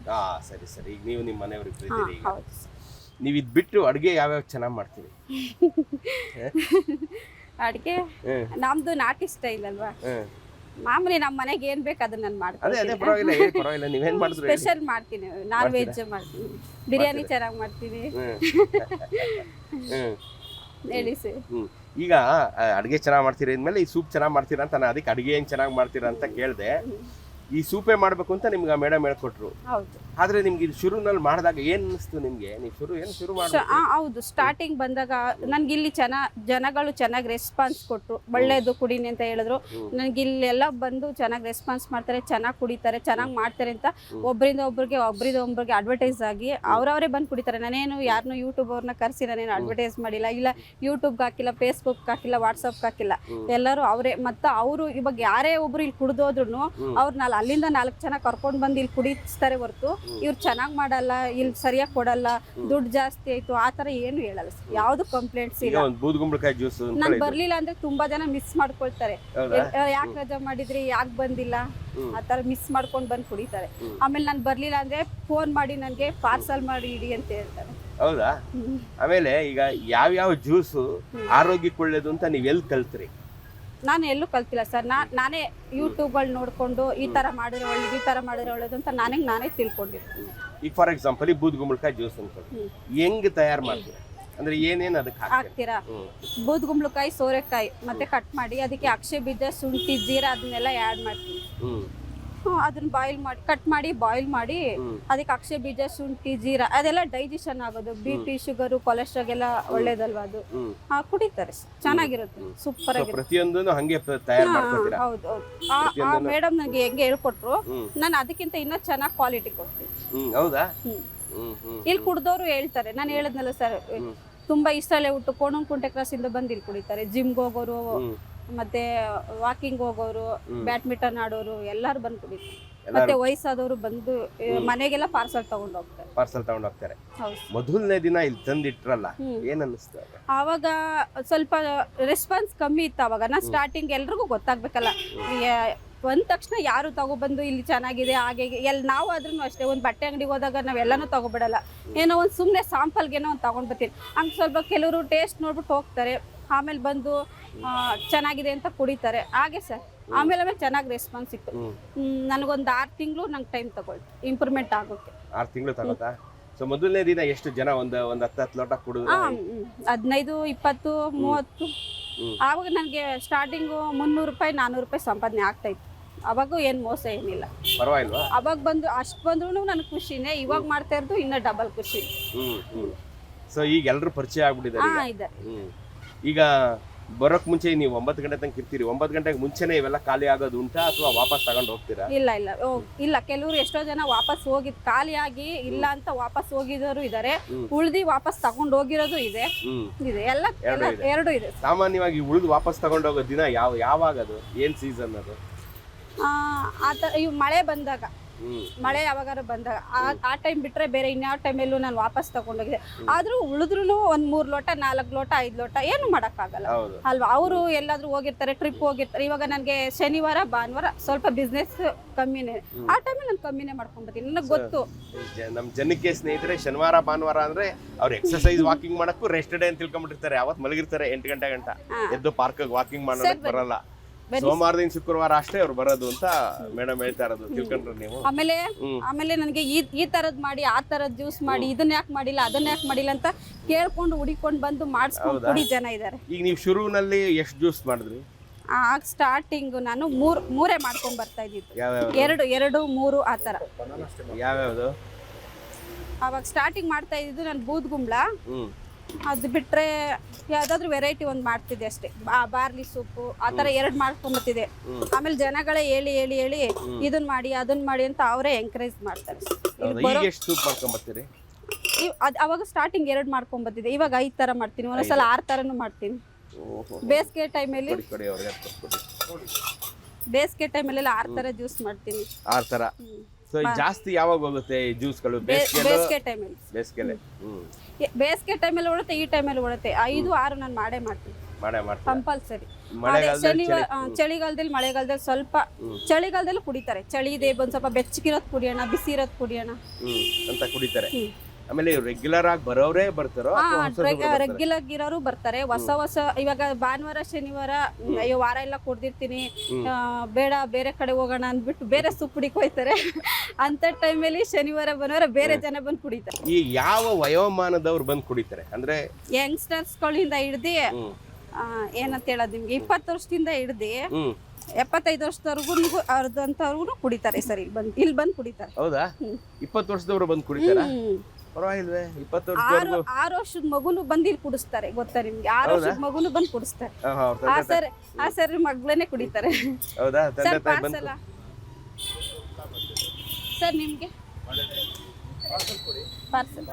S2: ಸರಿ. ಈಗ ನೀವು ನಿಮ್ಮ ಮನೆಯವ್ರಿಗೆ ಇದ್ದೀರಿ.
S3: ಹೌದು.
S2: ನೀವು ಇದು ಬಿಟ್ಟು ಅಡುಗೆ ಯಾವ್ಯಾವ ಚೆನ್ನಾಗಿ ಮಾಡ್ತೀರಿ?
S3: ಅಡುಗೆ ನಮ್ದು ನಾಟಿ ಸ್ಟೈಲ್ ಅಲ್ವಾ, ಮಾಮೂಲಿ ನಮ್ಮ ಮನೆಗೆ ಏನ್ ಬೇಕು ಅದನ್ನ ನಾನು
S2: ಅದೇ
S3: ಮಾಡ್ತೀನಿ.
S2: ಪರವಾಗಿಲ್ಲ ಹೇಳಿ, ಪರವಾಗಿಲ್ಲ ನೀವೇನ್ ಮಾಡಿದ್ರು ಹೇಳಿ.
S3: ಸ್ಪೆಷಲ್ ಮಾಡ್ತೀನಿ, ನಾನ್ ವೆಜ್ ಮಾಡ್ತೀನಿ, ಬಿರಿಯಾನಿ ಚೆನ್ನಾಗಿ ಮಾಡ್ತೀನಿ.
S2: ಹ್ಮ್
S3: ಹೇಳಿ ಸರ್.
S2: ಹ್ಮ್ ಈಗ ಅಡುಗೆ ಚೆನ್ನಾಗಿ ಮಾಡ್ತೀರಾ ಅಂದ್ಮೇಲೆ ಈ ಸೂಪ್ ಚೆನ್ನಾಗಿ ಮಾಡ್ತೀರಾ ಅಂತ ನಾನು ಅದಕ್ಕೆ ಅಡುಗೆ ಏನು ಚೆನ್ನಾಗಿ ಮಾಡ್ತೀರಾ ಅಂತ ಕೇಳಿದೆ. ಈ ಸೂಪೇ ಮಾಡಬೇಕು ಅಂತ ನಿಮ್ಗೆ ಮೇಡಮ್ ಹೇಳ್ಕೊಟ್ರು.
S3: ಹೌದು.
S2: ಆದ್ರೆ ನಿಮ್ಗೆ ಇದು ಶುರುನಲ್ಲಿ ಮಾಡಿದಾಗ ಏನ್ ಅನಿಸ್ತು ನಿಮ್ಗೆ? ನೀವು ಶುರು ಮಾಡಿ
S3: ಹೌದು, ಸ್ಟಾರ್ಟಿಂಗ್ ಬಂದಾಗ ನನ್ಗೆ ಇಲ್ಲಿ ಜನಗಳು ಚೆನ್ನಾಗಿ ರೆಸ್ಪಾನ್ಸ್ ಕೊಟ್ರು, ಒಳ್ಳೇದು ಕುಡೀನಿ ಅಂತ ಹೇಳಿದ್ರು. ನನ್ಗೆ ಇಲ್ಲೆಲ್ಲ ಬಂದು ಚೆನ್ನಾಗಿ ರೆಸ್ಪಾನ್ಸ್ ಮಾಡ್ತಾರೆ, ಚೆನ್ನಾಗಿ ಕುಡಿತಾರೆ, ಚೆನ್ನಾಗಿ ಮಾಡ್ತಾರೆ ಅಂತ ಒಬ್ಬರಿಂದ ಒಬ್ರಿಗೆ ಅಡ್ವರ್ಟೈಸ್ ಆಗಿ ಅವ್ರವರೇ ಬಂದು ಕುಡಿತಾರೆ. ನಾನೇನು ಯಾರನ್ನೂ ಯೂಟ್ಯೂಬ್ ಅವ್ರನ್ನ ಕರೆಸಿ ನಾನೇನು ಅಡ್ವರ್ಟೈಸ್ ಮಾಡಿಲ್ಲ, ಇಲ್ಲ ಯೂಟ್ಯೂಬ್ಗೆ ಹಾಕಿಲ್ಲ, ಫೇಸ್ಬುಕ್ ಹಾಕಿಲ್ಲ, ವಾಟ್ಸಪ್ಗೆ ಹಾಕಿಲ್ಲ. ಎಲ್ಲರೂ ಅವರೇ. ಮತ್ತು ಅವರು ಇವಾಗ ಯಾರೇ ಒಬ್ರು ಇಲ್ಲಿ ಕುಡಿದೋದ್ರು ಅವ್ರು ಅಲ್ಲಿಂದ 4 ಜನ ಕರ್ಕೊಂಡು ಬಂದು ಇಲ್ಲಿ ಕುಡಿಸ್ತಾರೆ ಹೊರತು ಇವ್ರು ಚೆನ್ನಾಗಿ ಮಾಡಲ್ಲ, ಇಲ್ಲಿ ಸರಿಯಾಗಿ ಕೊಡಲ್ಲ, ದುಡ್ಡು ಜಾಸ್ತಿ ಆಯ್ತು ಆ ಥರ ಏನು ಹೇಳಲ್ಲ. ಯಾವ್ದು ಕಂಪ್ಲೇಂಟ್ಸ್ ಇಲ್ಲ.
S2: ಬೂದುಗುಂಬಳಕಾಯಿ ಜ್ಯೂಸ್
S3: ನಾನು ಬರ್ಲಿಲ್ಲ ಅಂದ್ರೆ ತುಂಬಾ ಜನ ಮಿಸ್ ಮಾಡ್ಕೊಳ್ತಾರೆ. ಯಾಕೆ ರಜಾ ಮಾಡಿದ್ರಿ, ಯಾಕೆ ಬಂದಿಲ್ಲ, ಆ ತರ ಮಿಸ್ ಮಾಡ್ಕೊಂಡು ಬಂದು ಕುಡಿತಾರೆ. ಆಮೇಲೆ ನಾನು ಬರ್ಲಿಲ್ಲ ಅಂದ್ರೆ ಫೋನ್ ಮಾಡಿ ನನಗೆ ಪಾರ್ಸಲ್ ಮಾಡಿ ಇಡಿ ಅಂತ ಹೇಳ್ತಾರೆ.
S2: ಹೌದಾ? ಆಮೇಲೆ ಈಗ ಯಾವ್ಯಾವ ಜ್ಯೂಸ್ ಆರೋಗ್ಯಕ್ಕೆ ಒಳ್ಳೇದು ಅಂತ ನೀವ್ ಎಲ್ಲಿ ಕಲ್ತ್ರಿ?
S3: ನಾನು ಎಲ್ಲೂ ಕಲ್ತಿಲ್ಲ ಸರ್. ನಾನೇ ಯೂಟ್ಯೂಬ್ಗಳು ನೋಡ್ಕೊಂಡು ಈ ತರ ಮಾಡಿದ್ರೆ ಒಳ್ಳೇದು, ಈ ತರ ಮಾಡಿದ್ರೆ ಒಳ್ಳೇದು ಅಂತ ನಾನೇ ತಿಳ್ಕೊಂಡಿರ್ತೀನಿ.
S2: ಈಗ ಫಾರ್ ಎಕ್ಸಾಂಪಲ್ ಈ ಬೂದುಗುಂಬಳಕಾಯಿ ಜ್ಯೂಸ್ ಅನ್ಕೊಳ್ಳಿ, ಹೆಂಗ್ ತಯಾರು ಮಾಡ್ತೀರಾ? ಅಂದ್ರೆ ಏನೇನು ಅದಕ್ಕೆ
S3: ಹಾಕ್ತೀರಾ? ಬೂದುಗುಂಬಳಕಾಯಿ, ಸೋರೆಕಾಯಿ ಮತ್ತೆ ಕಟ್ ಮಾಡಿ ಅದಕ್ಕೆ ಅಕ್ಷೆ ಬೀಜ, ಶುಂಠಿ, ಜೀರಾ ಅದನ್ನೆಲ್ಲ ಆ್ಯಡ್ ಮಾಡ್ತೀವಿ. ಅದನ್ನ ಬಾಯ್ಲ್ ಮಾಡಿ, ಕಟ್ ಮಾಡಿ ಬಾಯ್ಲ್ ಮಾಡಿ ಅದಕ್ಕೆ ಅಕ್ಷೆ ಬೀಜ, ಶುಂಠಿ, ಜೀರಾ ಅದೆಲ್ಲ ಡೈಜೆಷನ್ ಆಗೋದು. BP, ಶುಗರು, ಕೊಲೆಸ್ಟ್ರಾಲ್ ಎಲ್ಲ ಒಳ್ಳೇದಲ್ವಾ ಅದು. ಕುಡಿತಾರೆ, ಚೆನ್ನಾಗಿರುತ್ತೆ, ಸೂಪರ್ ಆಗಿರುತ್ತೆ.
S2: ಪ್ರತಿಯೊಂದನ್ನು ಹಂಗೆ ತಯಾರು ಮಾಡ್ತೀರಾ?
S3: ಹೌದು ಹೌದು. ಆ ಮೇಡಮ್ ನನಗೆ ಹೆಂಗೆ ಹೇಳ್ಕೊಟ್ರು, ನಾನು ಅದಕ್ಕಿಂತ ಇನ್ನೂ ಚೆನ್ನಾಗಿ ಕ್ವಾಲಿಟಿ ಕೊಡ್ತೀನಿ.
S2: ಹೌದಾ?
S3: ಇಲ್ಲಿ ಕುಡ್ದವ್ರು ಹೇಳ್ತಾರೆ, ನಾನು ಹೇಳಿದ್ನಲ್ಲ ಸರ್, ತುಂಬಾ ಇಷ್ಟಲ್ಲೇ ಹುಟ್ಟು ಕೋಣಂಕುಂಟೆ ಕ್ರಾಸ್ ಇಂದ ಬಂದು ಇಲ್ಲಿ ಕುಡಿತಾರೆ. ಜಿಮ್ಗೆ ಹೋಗೋರು, ಮತ್ತೆ ವಾಕಿಂಗ್ ಹೋಗೋರು, ಬ್ಯಾಡ್ಮಿಂಟನ್ ಆಡೋರು ಎಲ್ಲಾರು ಬಂದು ಕುಡಿತಾರೆ. ಮತ್ತೆ ವಯಸ್ಸಾದವರು ಬಂದು ಮನೆಗೆಲ್ಲ ಪಾರ್ಸಲ್ ತಗೊಂಡು ಹೋಗ್ತಾರೆ.
S2: ಮೊದಲನೇ ದಿನ ಇಲ್ಲಿ ತಂದಿಟ್ರಲ್ಲ, ಏನ್ ಅನ್ನಿಸ್ತು
S3: ಆವಾಗ? ಸ್ವಲ್ಪ ರೆಸ್ಪಾನ್ಸ್ ಕಮ್ಮಿ ಇತ್ತು ಅವಾಗ. ನಾ ಸ್ಟಾರ್ಟಿಂಗ್ ಎಲ್ರಿಗೂ ಗೊತ್ತಾಗ್ಬೇಕಲ್ಲ, ಬಂದ ತಕ್ಷಣ ಯಾರು ತಗೊಬಂದು ಇಲ್ಲಿ ಚೆನ್ನಾಗಿದೆ ಹಾಗೆ ನಾವು ಆದ್ರೂ ಅಷ್ಟೇ. ಒಂದು ಬಟ್ಟೆ ಅಂಗಡಿಗೆ ಹೋದಾಗ ನಾವೆಲ್ಲನೂ ತಗೊಬಿಡಲ್ಲ, ಏನೋ ಒಂದು ಸುಮ್ಮನೆ ಸ್ಯಾಂಪಲ್ಗೇನೋ ಒಂದು ತಗೊಂಡು ಬರ್ತೀನಿ. ಹಂಗೆ ಸ್ವಲ್ಪ ಕೆಲವರು ಟೇಸ್ಟ್ ನೋಡ್ಬಿಟ್ಟು ಹೋಗ್ತಾರೆ, ಆಮೇಲೆ ಬಂದು ಚೆನ್ನಾಗಿದೆ ಅಂತ ಕುಡಿತಾರೆ ಹಾಗೆ ಸರ್. ಆಮೇಲೆ ಚೆನ್ನಾಗಿ ರೆಸ್ಪಾನ್ಸ್ ಸಿಕ್ತು. ನನಗೊಂದು 6 ತಿಂಗಳು ನಂಗೆ ಟೈಮ್ ತಗೊಳ್ತು ಇಂಪ್ರೂವ್ಮೆಂಟ್ ಆಗೋಕ್ಕೆ.
S2: 6 ತಿಂಗಳು ತಗೋತಾ? ಸೊ ಮೊದಲನೇ ದಿನ ಎಷ್ಟು ಜನ ಒಂದು 10 ಲೋಟ ಕುಡಿದ್ರು?
S3: 15, 20, 30. ಆವಾಗ ನನಗೆ ಸ್ಟಾರ್ಟಿಂಗು 300 ರೂಪಾಯಿ 400 ರೂಪಾಯಿ ಸಂಪಾದನೆ ಆಗ್ತಾಯಿತ್ತು. ಅವಾಗೂ ಏನು ಮೋಸ ಏನಿಲ್ಲ,
S2: ಪರವಾಗಿಲ್ವಾ?
S3: ಅವಾಗ ಬಂದು ಅಷ್ಟು ಬಂದ್ರೂ ನನಗೆ ಖುಷಿನೇ. ಇವಾಗ ಮಾಡ್ತಾ ಇರೋದು ಇನ್ನೂ ಡಬಲ್ ಖುಷಿ.
S2: ಸೊ ಈಗ ಎಲ್ಲರೂ ಪರಿಚಯ ಆಗ್ಬಿಟ್ಟಿದ್ದಾರೆ. ಈಗ ಬರೋಕ್ ಮುಂಚೆ ನೀವು 9 ಗಂಟೆ ತನಕ ಇರ್ತೀರಿ, 9 ಗಂಟೆಗೆ ಮುಂಚೆನೆ ಇವೆಲ್ಲ ಖಾಲಿ ಆಗೋದು ಉಂಟಾ ಅಥವಾ ವಾಪಸ್ ತಗೊಂಡು ಹೋಗ್ತೀರಾ?
S3: ಇಲ್ಲ ಕೆಲವರು ಎಷ್ಟೋ ಜನ ವಾಪಸ್ ಹೋಗಿದ್ ಖಾಲಿಯಾಗಿ ಇಲ್ಲ ಅಂತ ವಾಪಸ್ ಹೋಗಿರೋರು ಇದಾರೆ, ಉಳ್ದಿ ವಾಪಸ್ ತಗೊಂಡು ಹೋಗಿರೋದು ಇದೆ. ಎಲ್ಲ ಎರಡು ಇದೆ.
S2: ಸಾಮಾನ್ಯವಾಗಿ ಉಳಿದು ವಾಪಸ್ ತಗೊಂಡು ಹೋಗೋ ದಿನ ಯಾವಾಗ? ಅದು ಏನ್ ಸೀಸನ್ ಅದು?
S3: ಇವು ಮಳೆ ಬಂದಾಗ, ಮಳೆ ಯಾವಾಗಾರು ಬಂದಾಗ ಆ ಟೈಮ್ ಬಿಟ್ರೆ ಬೇರೆ ಇನ್ಯಾವ ಟೈಮಲ್ಲೂ ನಾನು ವಾಪಸ್ ತಗೊಂಡೋಗಿದೆ. ಆದ್ರೂ ಉಳಿದ್ರು ಒಂದು 3 ಲೋಟ 4 ಲೋಟ 5 ಲೋಟ ಏನು ಮಾಡಕ್ಕಾಗಲ್ಲ ಅಲ್ವಾ? ಅವರು ಎಲ್ಲಾದ್ರೂ ಹೋಗಿರ್ತಾರೆ, ಟ್ರಿಪ್ ಹೋಗಿರ್ತಾರೆ. ಇವಾಗ ನನಗೆ ಶನಿವಾರ ಭಾನುವಾರ ಸ್ವಲ್ಪ ಬಿಸ್ನೆಸ್ ಕಮ್ಮಿನೇ, ಆ ಟೈಮಲ್ಲಿ ನಾನು ಕಮ್ಮಿನೇ ಮಾಡ್ಕೊಂಡ್ಬರ್ತೀನಿ. ನನಗೆ ಗೊತ್ತು
S2: ನಮ್ ಜನಕ್ಕೆ ಸ್ನೇಹಿತರೆ, ಶನಿವಾರ ಭಾನುವಾರ ಅಂದ್ರೆ ಅವ್ರು ಎಕ್ಸರ್ಸೈಸ್ ವಾಕಿಂಗ್ ಮಾಡಕ್ಕೂ ರೆಸ್ಟ್ ಡೇ ಅಂತ ತಿಳ್ಕೊಂಡ್ಬಿಟ್ಟಿರ್ತಾರೆ. ಅವತ್ತು ಮಲಗಿರ್ತಾರೆ 8 ಗಂಟೆ ಎದ್ದು ಪಾರ್ಕ್ ವಾಕಿಂಗ್ ಮಾಡೋದಕ್ಕೆ ಬರಲ್ಲ. ಸೋಮವಾರದಿಂದ ಶುಕ್ರವಾರ ಅಷ್ಟೇ ಅವ್ರು ಬರೋದು ಅಂತ ಮೇಡಮ್ ಹೇಳ್ತಾ ಇರೋದು, ತಿಳ್ಕೊಂಡ್ರು ನೀವು?
S3: ಆಮೇಲೆ ನನಗೆ ಈ ತರದ್ ಮಾಡಿ, ಆ ತರದ್ ಜ್ಯೂಸ್ ಮಾಡಿ, ಇದನ್ನ ಯಾಕೆ ಮಾಡಿಲ್ಲ, ಅದನ್ನ ಯಾಕೆ ಮಾಡಿಲ್ಲ ಅಂತ ಕೇಳ್ಕೊಂಡು ಹುಡಿಕೊಂಡು ಬಂದು ಮಾಡಿಸ್ಕೊಂಡು ಕುಡಿ ಜನ ಇದಾರೆ.
S2: ಈಗ ನೀವು ಶುರುವಿನಲ್ಲಿ ಎಷ್ಟು ಜ್ಯೂಸ್ ಮಾಡಿದ್ರಿ?
S3: ಆಗ ಸ್ಟಾರ್ಟಿಂಗ್ ನಾನು ಮೂರೇ ಮಾಡ್ಕೊಂಡ್ ಬರ್ತಾ ಇದ್ದಿದ್ದು. 2, 3 ಆ ತರ.
S2: ಯಾವ್ಯಾವ್ದು?
S3: ಅವಾಗ ಸ್ಟಾರ್ಟಿಂಗ್ ಮಾಡ್ತಾ ಇದ್ದಿದ್ದು ನಾನು ಬೂದ್ಗುಂಬ್ಳ, ಅದು ಬಿಟ್ರೆ ಯಾವ್ದಾದ್ರು ವೆರೈಟಿ ಒಂದು ಮಾಡ್ತಿದ್ದೆ ಅಷ್ಟೇ. ಬಾರ್ಲಿ ಸೂಪು ಆ ತರ 2 ಮಾಡ್ಕೊಂಡ್ಬರ್ತಿದ್ದೆ. ಆಮೇಲೆ ಜನಗಳೇ ಹೇಳಿ ಇದನ್ನ ಮಾಡಿ ಅದನ್ನ ಮಾಡಿ ಅಂತ ಅವರೇ ಎಂಕರೇಜ್ ಮಾಡ್ತಾರೆ. ಅವಾಗ ಸ್ಟಾರ್ಟಿಂಗ್ 2 ಮಾಡ್ಕೊಂಡ್ಬರ್ತಿದ್ದೆ, ಇವಾಗ 5 ತರ ಮಾಡ್ತೀನಿ, ಒಂದೊಂದ್ಸಲ 6 ತರನು ಮಾಡ್ತೀನಿ. ಬೇಸಿಗೆ ಟೈಮಲ್ಲಿ 6 ತರ ಜ್ಯೂಸ್ ಮಾಡ್ತೀನಿ.
S2: 6 ತರ. ಸೊ ಜಾಸ್ತಿ ಯಾವಾಗ ಹೋಗುತ್ತೆ ಈ ಜ್ಯೂಸ್ಗಳು?
S3: ಬೇಸಿಗೆ ಟೈಮಲ್ಲಿ. ಬೇಸಿಗೆ ಟೈಮಲ್ಲಿ ಓಡುತ್ತೆ, ಈ ಟೈಮಲ್ಲಿ ಓಡುತ್ತೆ. 5, 6 ನಾನು ಮಾಡೇ ಮಾಡ್ತೀನಿ ಕಂಪಲ್ಸರಿ. ಚಳಿಗಾಲದಲ್ಲಿ, ಮಳೆಗಾಲದಲ್ಲಿ ಸ್ವಲ್ಪ, ಚಳಿಗಾಲದಲ್ಲಿ ಕುಡಿತಾರೆ. ಚಳಿ ಇದೆ, ಒಂದ್ ಸ್ವಲ್ಪ ಬೆಚ್ಚಗಿರೋದು ಕುಡಿಯೋಣ, ಬಿಸಿ ಇರೋದು ಕುಡಿಯೋಣ
S2: ಅಂತ ಕುಡಿತಾರೆ. ಆಮೇಲೆ ರೆಗ್ಯುಲರ್ ಆಗಿ ಬರೋರೇ ಬರ್ತಾರೋ ಅಥವಾ ಹೊಸಬ್ರು ಬರ್ತಾರಾ?
S3: ರೆಗ್ಯುಲರ್ ಇರೋರು ಬರ್ತಾರೆ. ಹೊಸ ಇವಾಗ ಭಾನುವಾರ ಶನಿವಾರ ಅಯ್ಯೋ ವಾರ ಎಲ್ಲ ಕುಡ್ದಿರ್ತೀನಿ, ಬೇಡ ಬೇರೆ ಕಡೆ ಹೋಗೋಣ ಅಂದ್ಬಿಟ್ಟು ಬೇರೆ ಸೊಪ್ಪು ಹುಡಿಕ್ ಹೋಯ್ತಾರೆ. ಅಂತ ಟೈಮಲ್ಲಿ ಶನಿವಾರ ಭಾನುವಾರ ಬೇರೆ ಜನ ಬಂದು ಕುಡಿತಾರೆ.
S2: ಈ ಯಾವ ವಯೋಮಾನದವ್ರು ಬಂದು ಕುಡಿತಾರೆ ಅಂದ್ರೆ?
S3: ಯಂಗ್ಸ್ಟರ್ಸ್ಗಳಿಂದ ಹಿಡ್ದು ಏನಂತ ಹೇಳೋದು ನಿಮ್ಗೆ 20 ವರ್ಷದಿಂದ ಹಿಡ್ದು 75 ವರ್ಷದವರೆಗೂ ಅರ್ಧಂತವ್ರಿಗೂ ಕುಡಿತಾರೆ ಸರ್. ಇಲ್ಲಿ ಬಂದು ಕುಡಿತಾರೆ.
S2: ಹೌದಾ? 20 ವರ್ಷದವರು ಬಂದು ಕುಡಿತಾರ? ಪರವಾಗಿಲ್ವೇ? 20 ವರ್ಷದವರೆಗೂ
S3: 6 ವರ್ಷದ ಮಗುನು ಬಂದು ಇಲ್ಲಿ ಕುಡಿಸ್ತಾರೆ. ಗೊತ್ತಾ ನಿಮ್ಗೆ? 6 ವರ್ಷದ ಮಗುನು ಬಂದು ಕುಡಿಸ್ತಾರೆ. ಆ ಸರ್ ಮಗ್ಳನ್ನೇ ಕುಡಿತಾರೆ.
S2: ಹೌದಾ?
S3: ಸರ್ ಪಾರ್ಸಲ್ ಸರ್ ನಿಮ್ಗೆ ಪಾರ್ಸಲ್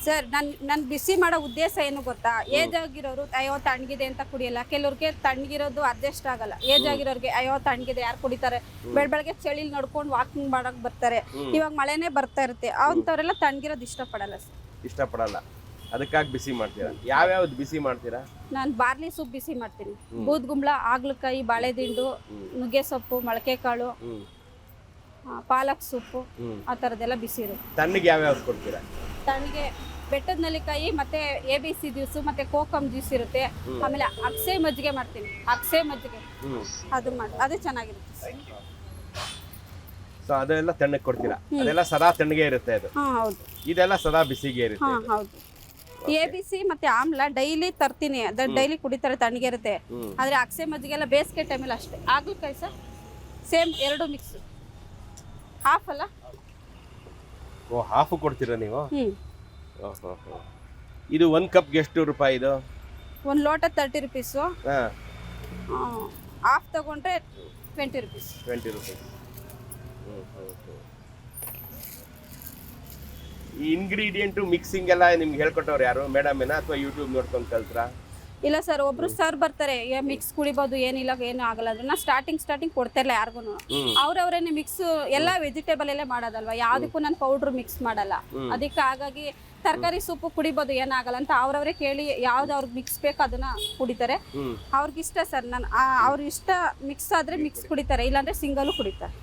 S3: ಸರ್. ನನ್ ಬಿಸಿ ಮಾಡೋ ಉದ್ದೇಶ ಏನು ಗೊತ್ತಾ? ಏಜ್ ಆಗಿರೋರು ಅಯ್ಯೋ ತಣ್ಣಗಿದೆ ಅಂತ ಕುಡಿಯಲ್ಲ. ಕೆಲವ್ರಿಗೆ ತಣ್ಣಗಿರೋದು ಅಡ್ಜಸ್ಟ್ ಆಗಲ್ಲ. ಏಜ್ ಆಗಿರೋರಿಗೆ ಅಯ್ಯೋ ತಣ್ಣಗಿದೆ ಯಾರು ಕುಡಿತಾರೆ? ಬೆಳಗ್ಗೆ ಚಳಿಲಿ ನಡ್ಕೊಂಡು ವಾಕಿಂಗ್ ಮಾಡಕ್ ಬರ್ತಾರೆ. ಇವಾಗ ಮಳೆನೇ ಬರ್ತಾ ಇರುತ್ತೆ. ಅಂತವ್ರೆಲ್ಲ ತಣ್ಣಗಿರೋದು ಇಷ್ಟಪಡಲ್ಲ ಸರ್.
S2: ಇಷ್ಟಪಡಲ್ಲ. ಅದಕ್ಕಾಗಿ ಬಿಸಿ ಮಾಡ್ತೀರಾ? ಯಾವ್ಯಾವ್ದು ಬಿಸಿ ಮಾಡ್ತೀರಾ?
S3: ನಾನು ಬಾರ್ಲಿ ಸೂಪ್ ಬಿಸಿ ಮಾಡ್ತೀನಿ. ಬೂದ್ಗುಂಬಳ, ಹಾಗಲಕಾಯಿ, ಬಾಳೆದಿಂಡು, ನುಗ್ಗೆ ಸೊಪ್ಪು, ಮೊಳಕೆ ಕಾಳು, ಪಾಲಕ್ ಸೂಪು, ಆ ಥರದ್ದೆಲ್ಲ ಬಿಸಿ ಇರುತ್ತೆ.
S2: ತಣ್ಣಗೆ ಯಾವ್ಯಾವ್ದು ಕೊಡ್ತೀರಾ?
S3: ತಣ್ಣಗೆ ಬೆಟ್ಟದ ನೆಲ್ಲಿಕಾಯಿ ಮತ್ತೆ ABC ಜ್ಯೂಸು ಮತ್ತೆ ಕೋಕಮ್ ಜ್ಯೂಸ್ ಇರುತ್ತೆ. ಆಮೇಲೆ ಅಕ್ಸೆ ಮಜ್ಜಿಗೆ ಮಾಡ್ತೀನಿ. ಅಕ್ಸೆ ಮಜ್ಜಿಗೆ ಅದು ಚೆನ್ನಾಗಿರುತ್ತೆ.
S2: ಸೊ ಅದೆಲ್ಲ ತಣ್ಣಗೆ ಕೊಡ್ತೀರಾ? ಅದೆಲ್ಲ ಸದಾ ತಣ್ಣಗೆ ಇರುತ್ತೆ ಅದು?
S3: ಹೌದು.
S2: ಇದೆಲ್ಲ ಸದಾ ಬಿಸಿಗೆ ಇರುತ್ತೆ?
S3: ಹೌದು. ABC ಮತ್ತೆ ಆಮ್ಲ ಡೈಲಿ ತರ್ತೀನಿ. ಡೈಲಿ ಕುಡಿತಾರೆ, ತಣ್ಣಗೆ ಇರುತ್ತೆ. ಆದ್ರೆ ಅಕ್ಸೆ ಮಜ್ಜಿಗೆ ಎಲ್ಲ ಬೇಸಿಗೆ ಟೈಮಲ್ಲಿ ಅಷ್ಟೇ. ಹಾಗಲಕಾಯಿ ಸರ್ ಸೇಮ್, ಎರಡು ಮಿಕ್ಸ್. ಹಾಫ್ ಅಲ್ಲ?
S2: ಓ, ಹಾಫ್ ಕೊಡ್ತೀರಾ ನೀವು? ಇದು 1 ಕಪ್ಗೆ ಎಷ್ಟು ರೂಪಾಯಿ ಇದು?
S3: 1 ಲೋಟ 30 ರುಪೀಸು. ಹಾಫ್ ತಗೊಂಡ್ರೆ 20 ರುಪೀಸ್.
S2: 20 ರುಪೀಸ್. ಈ ಇಂಗ್ರೀಡಿಯೆಂಟು ಮಿಕ್ಸಿಂಗ್ ಎಲ್ಲ ನಿಮ್ಗೆ ಹೇಳ್ಕೊಟ್ಟವ್ರು ಯಾರು? ಮೇಡಮ್ ಅಥವಾ ಯೂಟ್ಯೂಬ್ ನೋಡ್ಕೊಂಡು ಕಲ್ತ್ರಾ?
S3: ಇಲ್ಲ ಸರ್, ಒಬ್ರು ಸರ್ ಬರ್ತಾರೆ, ಮಿಕ್ಸ್ ಕುಡಿಬೋದು, ಏನಿಲ್ಲ ಏನು ಆಗಲ್ಲ ಅಂದ್ರೆ ನಾ ಸ್ಟಾರ್ಟಿಂಗ್ ಕೊಡ್ತಾ ಇಲ್ಲ ಯಾರಿಗೂ. ಅವ್ರವ್ರೇನೆ ಮಿಕ್ಸ್ ಎಲ್ಲ ವೆಜಿಟೇಬಲ್ ಎಲ್ಲೇ ಮಾಡೋದಲ್ವಾ, ಯಾವ್ದಕ್ಕೂ ನಾನು ಪೌಡ್ರ್ ಮಿಕ್ಸ್ ಮಾಡಲ್ಲ. ಅದಕ್ಕೆ ಹಾಗಾಗಿ ತರಕಾರಿ ಸೂಪು ಕುಡಿಬೋದು, ಏನಾಗಲ್ಲ ಅಂತ ಅವ್ರವ್ರೆ ಕೇಳಿ ಯಾವ್ದು ಅವ್ರಿಗೆ ಮಿಕ್ಸ್ ಬೇಕು ಅದನ್ನ ಕುಡಿತಾರೆ. ಅವ್ರಿಗಿಷ್ಟ ಸರ್, ನಾನು ಅವ್ರ ಇಷ್ಟ ಮಿಕ್ಸ್ ಆದ್ರೆ ಮಿಕ್ಸ್ ಕುಡಿತಾರೆ, ಇಲ್ಲಾಂದ್ರೆ ಸಿಂಗಲ್ ಕುಡಿತಾರೆ.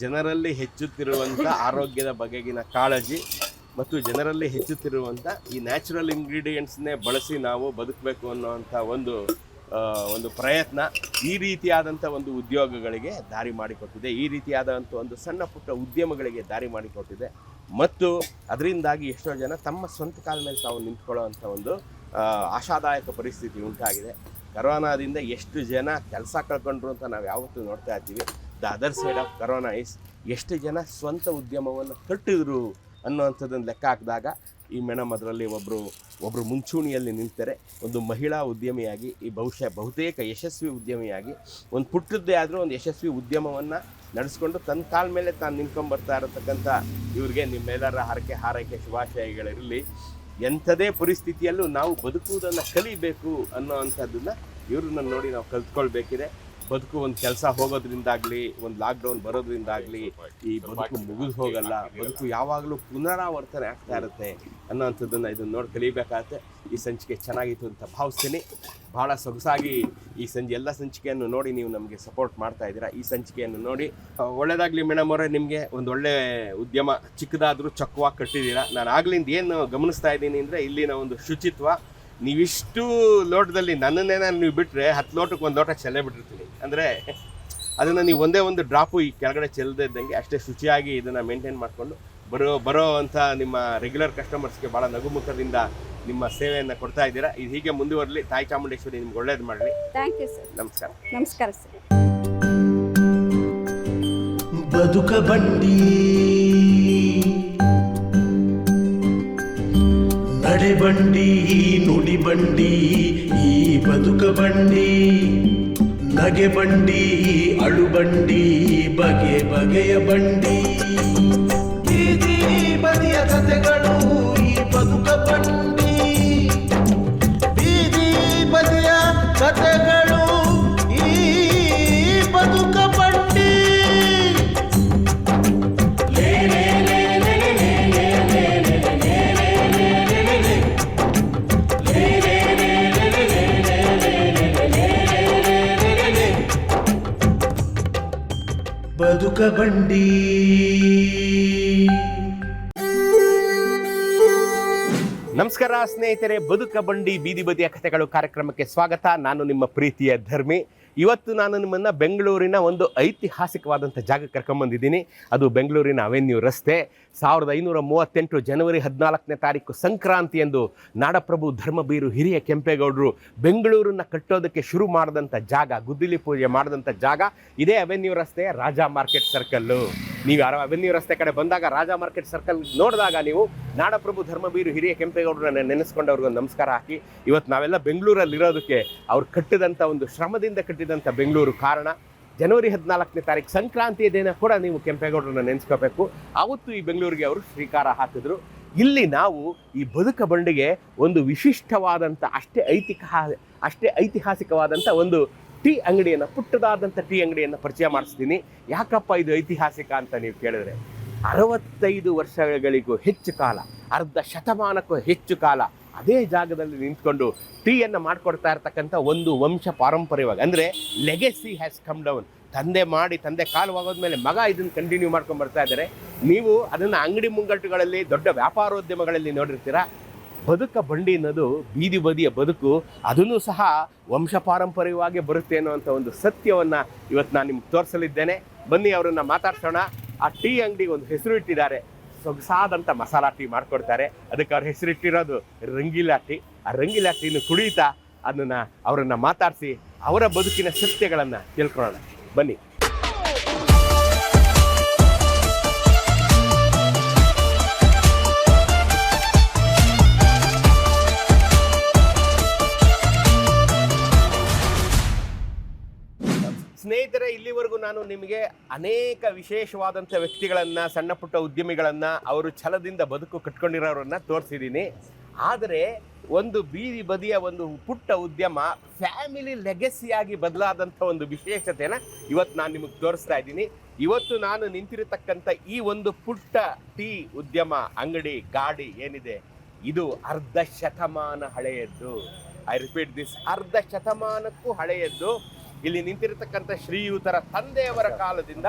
S2: ಜನರಲ್ಲಿ ಹೆಚ್ಚುತ್ತಿರುವಂಥ ಆರೋಗ್ಯದ ಬಗೆಗಿನ ಕಾಳಜಿ ಮತ್ತು ಜನರಲ್ಲಿ ಹೆಚ್ಚುತ್ತಿರುವಂಥ ಈ ನ್ಯಾಚುರಲ್ ಇಂಗ್ರೀಡಿಯೆಂಟ್ಸ್ನೇ ಬಳಸಿ ನಾವು ಬದುಕಬೇಕು ಅನ್ನೋವಂಥ ಒಂದು ಪ್ರಯತ್ನ ಈ ರೀತಿಯಾದಂಥ ಒಂದು ಉದ್ಯೋಗಗಳಿಗೆ ದಾರಿ ಮಾಡಿಕೊಟ್ಟಿದೆ. ಈ ರೀತಿಯಾದಂಥ ಒಂದು ಸಣ್ಣ ಪುಟ್ಟ ಉದ್ಯಮಗಳಿಗೆ ದಾರಿ ಮಾಡಿಕೊಟ್ಟಿದೆ. ಮತ್ತು ಅದರಿಂದಾಗಿ ಎಷ್ಟೋ ಜನ ತಮ್ಮ ಸ್ವಂತ ಕಾಲ ಮೇಲೆ ತಾವು ನಿಂತ್ಕೊಳ್ಳೋವಂಥ ಒಂದು ಆಶಾದಾಯಕ ಪರಿಸ್ಥಿತಿ ಉಂಟಾಗಿದೆ. ಕರೋನಾದಿಂದ ಎಷ್ಟು ಜನ ಕೆಲಸ ಕಳ್ಕೊಂಡ್ರು ಅಂತ ನಾವು ಯಾವತ್ತೂ ನೋಡ್ತಾ ಇರ್ತೀವಿ. The other side of corona is ಎಷ್ಟು ಜನ ಸ್ವಂತ ಉದ್ಯಮವನ್ನು ಕಟ್ಟಿದ್ರು ಅನ್ನೋವಂಥದ್ದನ್ನು ಲೆಕ್ಕ ಹಾಕಿದಾಗ ಈ ಮೇಡಮ್ ಅದರಲ್ಲಿ ಒಬ್ಬರು ಮುಂಚೂಣಿಯಲ್ಲಿ ನಿಂತರೆ, ಒಂದು ಮಹಿಳಾ ಉದ್ಯಮಿಯಾಗಿ ಈ ಬಹುತೇಕ ಯಶಸ್ವಿ ಉದ್ಯಮಿಯಾಗಿ ಒಂದು ಪುಟ್ಟದ್ದೇ ಆದರೂ ಒಂದು ಯಶಸ್ವಿ ಉದ್ಯಮವನ್ನು ನಡೆಸ್ಕೊಂಡು ತನ್ನ ಕಾಲ ಮೇಲೆ ತಾನು ನಿಂತ್ಕೊಂಡ್ಬರ್ತಾ ಇರತಕ್ಕಂಥ ಇವ್ರಿಗೆ ನಿಮ್ಮೆಲ್ಲರ ಹಾರೈಕೆ ಶುಭಾಶಯಗಳಿರಲಿ. ಎಂಥದೇ ಪರಿಸ್ಥಿತಿಯಲ್ಲೂ ನಾವು ಬದುಕುವುದನ್ನು ಕಲಿಬೇಕು ಅನ್ನೋ ಅಂಥದ್ದನ್ನು ಇವ್ರನ್ನ ನೋಡಿ ನಾವು ಕಲ್ತ್ಕೊಳ್ಬೇಕಿದೆ. ಬದುಕು ಒಂದು ಕೆಲಸ ಹೋಗೋದ್ರಿಂದಾಗಲಿ, ಒಂದು ಲಾಕ್ಡೌನ್ ಬರೋದ್ರಿಂದಾಗಲಿ ಈ ಬದುಕು ಮುಗಿದು ಹೋಗಲ್ಲ. ಬದುಕು ಯಾವಾಗಲೂ ಪುನರಾವರ್ತನೆ ಆಗ್ತಾ ಇರುತ್ತೆ ಅನ್ನೋವಂಥದ್ದನ್ನು ಇದನ್ನು ನೋಡಿ ಕಲಿಬೇಕಾಗತ್ತೆ. ಈ ಸಂಚಿಕೆ ಚೆನ್ನಾಗಿತ್ತು ಅಂತ ಭಾವಿಸ್ತೀನಿ. ಭಾಳ ಸೊಗಸಾಗಿ ಈ ಎಲ್ಲ ಸಂಚಿಕೆಯನ್ನು ನೋಡಿ ನೀವು ನಮಗೆ ಸಪೋರ್ಟ್ ಮಾಡ್ತಾ ಇದ್ದೀರಾ. ಈ ಸಂಚಿಕೆಯನ್ನು ನೋಡಿ ಒಳ್ಳೆಯದಾಗಲಿ ಮೇಡಮ್ ಅವರೇ. ನಿಮಗೆ ಒಂದು ಒಳ್ಳೆ ಉದ್ಯಮ ಚಿಕ್ಕದಾದರೂ ಚೊಕ್ಕವಾಗಿ ಕಟ್ಟಿದ್ದೀರಾ. ನಾನು ಆಗ್ಲಿಂದ ಏನು ಗಮನಿಸ್ತಾ ಇದ್ದೀನಿ ಅಂದರೆ ಇಲ್ಲಿನ ಒಂದು ಶುಚಿತ್ವ. ನೀವಿಷ್ಟು ಲೋಟದಲ್ಲಿ ನನ್ನನ್ನೇನ ನೀವು ಬಿಟ್ಟರೆ 10 ಲೋಟಕ್ಕೆ 1 ಲೋಟ ಚೆಲ್ಲೇ ಬಿಟ್ಟಿರ್ತೀನಿ. ಅಂದರೆ ಅದನ್ನು ನೀವು ಒಂದೇ ಒಂದು ಡ್ರಾಪು ಈ ಕೆಳಗಡೆ ಚೆಲ್ಲದೇ ಇದ್ದಂಗೆ ಅಷ್ಟೇ ಶುಚಿಯಾಗಿ ಇದನ್ನು ಮೇಂಟೈನ್ ಮಾಡಿಕೊಂಡು ಬರೋ ಅಂಥ ನಿಮ್ಮ ರೆಗ್ಯುಲರ್ ಕಸ್ಟಮರ್ಸ್ಗೆ ಭಾಳ ನಗುಮುಖದಿಂದ ನಿಮ್ಮ ಸೇವೆಯನ್ನು ಕೊಡ್ತಾ ಇದ್ದೀರಾ. ಇದು ಹೀಗೆ ಮುಂದುವರಲಿ. ತಾಯಿ ಚಾಮುಂಡೇಶ್ವರಿ ನಿಮ್ಗೆ ಒಳ್ಳೇದು ಮಾಡಲಿ.
S3: Thank you sir.
S2: ನಮಸ್ಕಾರ.
S3: ನಮಸ್ಕಾರ ಸರ್.
S1: ಬದುಕ ಬಂಡಿ ನಡೆ ಬಂಡಿ ನುಡಿ ಬಂಡಿ ಈ ಬದುಕ ಬಂಡಿ, ನಗೆ ಬಂಡಿ ಅಳು ಬಂಡಿ ಬಗೆ ಬಗೆಯ ಬಂಡಿ, ಬೀದಿ ಬದಿಯ ಕಥೆಗಳು ಈ ಬದುಕ ಬಂಡಿ, ಬೀದಿ ಬದಿಯ ಕಥೆಗಳು ಈ ಬದುಕ ಬಂಡಿ. ಬದುಕ ಬಂಡಿ.
S2: ನಮಸ್ಕಾರ ಸ್ನೇಹಿತರೆ, ಬದುಕ ಬಂಡಿ ಬೀದಿ ಬದಿಯ ಕಥೆಗಳು ಕಾರ್ಯಕ್ರಮಕ್ಕೆ ಸ್ವಾಗತ. ನಾನು ನಿಮ್ಮ ಪ್ರೀತಿಯ ಧರ್ಮಿ. ಇವತ್ತು ನಾನು ನಿಮ್ಮನ್ನು ಬೆಂಗಳೂರಿನ ಒಂದು ಐತಿಹಾಸಿಕವಾದಂಥ ಜಾಗಕ್ಕೆ ಕರ್ಕೊಂಬಂದಿದ್ದೀನಿ. ಅದು ಬೆಂಗಳೂರಿನ ಅವೆನ್ಯೂ ರಸ್ತೆ. 1538 ಜನವರಿ 14ನೇ ತಾರೀಕು ಸಂಕ್ರಾಂತಿಯಂದು ನಾಡಪ್ರಭು ಧರ್ಮಬೀರು ಹಿರಿಯ ಕೆಂಪೇಗೌಡರು ಬೆಂಗಳೂರನ್ನು ಕಟ್ಟೋದಕ್ಕೆ ಶುರು ಮಾಡಿದಂಥ ಜಾಗ, ಗುದ್ದಿಲಿ ಪೂಜೆ ಮಾಡಿದಂಥ ಜಾಗ ಇದೇ ಅವೆನ್ಯೂ ರಸ್ತೆಯ ರಾಜಾ ಮಾರ್ಕೆಟ್ ಸರ್ಕಲ್ಲು. ನೀವು ಯಾರೋ ಅವೆನ್ಯೂ ರಸ್ತೆ ಕಡೆ ಬಂದಾಗ ರಾಜಾ ಮಾರ್ಕೆಟ್ ಸರ್ಕಲ್ ನೋಡಿದಾಗ ನೀವು ನಾಡಪ್ರಭು ಧರ್ಮಬೀರು ಹಿರಿಯ ಕೆಂಪೇಗೌಡರನ್ನ ನೆನೆಸ್ಕೊಂಡವ್ರಿಗೊಂದು ನಮಸ್ಕಾರ ಹಾಕಿ. ಇವತ್ತು ನಾವೆಲ್ಲ ಬೆಂಗಳೂರಲ್ಲಿರೋದಕ್ಕೆ ಅವ್ರು ಕಟ್ಟಿದಂಥ ಒಂದು ಶ್ರಮದಿಂದ ಕಟ್ಟಿದಂಥ ಬೆಂಗಳೂರು ಕಾರಣ. ಜನವರಿ 14ನೇ ತಾರೀಕು ಸಂಕ್ರಾಂತಿಯ ದಿನ ಕೂಡ ನೀವು ಕೆಂಪೇಗೌಡರನ್ನ ನೆನೆಸ್ಕೋಬೇಕು. ಆವತ್ತು ಈ ಬೆಂಗಳೂರಿಗೆ ಅವರು ಶ್ರೀಕಾರ ಹಾಕಿದ್ರು. ಇಲ್ಲಿ ನಾವು ಈ ಬದುಕ ಬಂಡಿಗೆ ಒಂದು ವಿಶಿಷ್ಟವಾದಂಥ ಅಷ್ಟೇ ಐತಿಹಾಸಿಕವಾದಂಥ ಒಂದು ಟೀ ಅಂಗಡಿಯನ್ನು, ಪುಟ್ಟದಾದಂಥ ಟೀ ಅಂಗಡಿಯನ್ನು ಪರಿಚಯ ಮಾಡಿಸ್ತೀನಿ. ಯಾಕಪ್ಪ ಇದು ಐತಿಹಾಸಿಕ ಅಂತ ನೀವು ಕೇಳಿದ್ರೆ, 65 ವರ್ಷಗಳಿಗೂ ಹೆಚ್ಚು ಕಾಲ, ಅರ್ಧ ಶತಮಾನಕ್ಕೂ ಹೆಚ್ಚು ಕಾಲ ಅದೇ ಜಾಗದಲ್ಲಿ ನಿಂತ್ಕೊಂಡು ಟೀಯನ್ನು ಮಾಡಿಕೊಡ್ತಾ ಇರ್ತಕ್ಕಂಥ ಒಂದು ವಂಶ ಪಾರಂಪರ್ಯವಾಗಿ, ಅಂದರೆ ಲೆಗೆಸಿ ಹ್ಯಾಸ್ ಕಮ್ ಡೌನ್. ತಂದೆ ಕಾಲವಾಗೋದ್ಮೇಲೆ ಮಗ ಇದನ್ನು ಕಂಟಿನ್ಯೂ ಮಾಡ್ಕೊಂಡು ಬರ್ತಾ ಇದ್ದಾರೆ. ನೀವು ಅದನ್ನು ಅಂಗಡಿ ಮುಂಗಟ್ಟುಗಳಲ್ಲಿ, ದೊಡ್ಡ ವ್ಯಾಪಾರೋದ್ಯಮಗಳಲ್ಲಿ ನೋಡಿರ್ತೀರ. ಬದುಕ ಬಂಡಿ ಅನ್ನೋದು ಬೀದಿ ಬದಿಯ ಬದುಕು, ಅದನ್ನು ಸಹ ವಂಶ ಪಾರಂಪರ್ಯವಾಗಿ ಬರುತ್ತೆ ಅನ್ನೋವಂಥ ಒಂದು ಸತ್ಯವನ್ನು ಇವತ್ತು ನಾನು ನಿಮ್ಗೆ ತೋರಿಸಲಿದ್ದೇನೆ. ಬನ್ನಿ ಅವರನ್ನು ಮಾತಾಡ್ಸೋಣ. ಆ ಟೀ ಅಂಗಡಿಗೆ ಒಂದು ಹೆಸರು ಇಟ್ಟಿದ್ದಾರೆ, ಸೊಗಸಾದಂಥ ಮಸಾಲಾ ಟೀ ಮಾಡಿಕೊಡ್ತಾರೆ. ಅದಕ್ಕೆ ಅವ್ರ ಹೆಸರಿಟ್ಟಿರೋದು ರಂಗೀಲಾ ಟೀ. ಆ ರಂಗೀಲಾ ಟೀನ ಕುಡಿಯುತ್ತಾ ಅವರನ್ನು ಮಾತಾಡಿಸಿ ಅವರ ಬದುಕಿನ ಸತ್ಯಗಳನ್ನು ತಿಳ್ಕೊಳ್ಳೋಣ. ಬನ್ನಿ. ಸ್ನೇಹಿತರೆ, ಇಲ್ಲಿವರೆಗೂ ನಾನು ನಿಮಗೆ ಅನೇಕ ವಿಶೇಷವಾದಂಥ ವ್ಯಕ್ತಿಗಳನ್ನು, ಸಣ್ಣ ಪುಟ್ಟ ಉದ್ಯಮಿಗಳನ್ನು, ಅವರು ಛಲದಿಂದ ಬದುಕು ಕಟ್ಕೊಂಡಿರೋರನ್ನ ತೋರಿಸಿದ್ದೀನಿ. ಆದರೆ ಒಂದು ಬೀದಿ ಬದಿಯ ಒಂದು ಪುಟ್ಟ ಉದ್ಯಮ ಫ್ಯಾಮಿಲಿ ಲೆಗೆಸಿಯಾಗಿ ಬದಲಾದಂಥ ಒಂದು ವಿಶೇಷತೆನ ಇವತ್ತು ನಾನು ನಿಮಗೆ ತೋರಿಸ್ತಾ ಇದ್ದೀನಿ. ಇವತ್ತು ನಾನು ನಿಂತಿರತಕ್ಕಂಥ ಈ ಒಂದು ಪುಟ್ಟ ಟೀ ಉದ್ಯಮ, ಅಂಗಡಿ, ಗಾಡಿ ಏನಿದೆ, ಇದು ಅರ್ಧ ಶತಮಾನ ಹಳೆಯದ್ದು. ಐ ರಿಪೀಟ್ ದಿಸ್, ಅರ್ಧ ಶತಮಾನಕ್ಕೂ ಹಳೆಯದ್ದು. ಇಲ್ಲಿ ನಿಂತಿರತಕ್ಕಂಥ ಶ್ರೀಯುತರ ತಂದೆಯವರ ಕಾಲದಿಂದ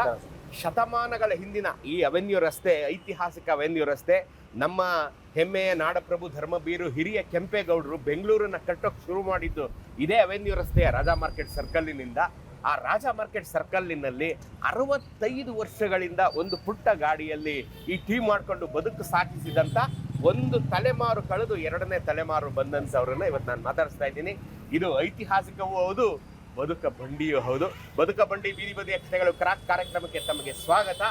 S2: ಶತಮಾನಗಳ ಹಿಂದಿನ ಈ ಅವೆನ್ಯೂ ರಸ್ತೆ, ಐತಿಹಾಸಿಕ ಅವೆನ್ಯೂ ರಸ್ತೆ, ನಮ್ಮ ಹೆಮ್ಮೆಯ ನಾಡಪ್ರಭು ಧರ್ಮಬೀರು ಹಿರಿಯ ಕೆಂಪೇಗೌಡರು ಬೆಂಗಳೂರನ್ನ ಕಟ್ಟೋಕೆ ಶುರು ಮಾಡಿದ್ದು ಇದೇ ಅವೆನ್ಯೂ ರಸ್ತೆಯ ರಾಜಾ ಮಾರ್ಕೆಟ್ ಸರ್ಕಲ್ಲಿನಿಂದ. ಆ ರಾಜಾ ಮಾರ್ಕೆಟ್ ಸರ್ಕಲ್ಲಿನಲ್ಲಿ 65 ವರ್ಷಗಳಿಂದ ಒಂದು ಪುಟ್ಟ ಗಾಡಿಯಲ್ಲಿ ಈ ಟೀ ಮಾಡಿಕೊಂಡು ಬದುಕು ಸಾಗಿಸಿದಂಥ ಒಂದು ತಲೆಮಾರು ಕಳೆದು 2ನೇ ತಲೆಮಾರು ಬಂದಂಥವ್ರನ್ನ ಇವತ್ತು ನಾನು ಮಾತಾಡಿಸ್ತಾ ಇದ್ದೀನಿ. ಇದು ಐತಿಹಾಸಿಕವೂ ಹೌದು, ಬದುಕ ಬಂಡಿಯೂ ಹೌದು. ಬದುಕ ಬಂಡಿ ಬೀದಿ ಬದಿಯ ಕಥೆಗಳು ಕಾರ್ಯಕ್ರಮಕ್ಕೆ ತಮಗೆ ಸ್ವಾಗತ.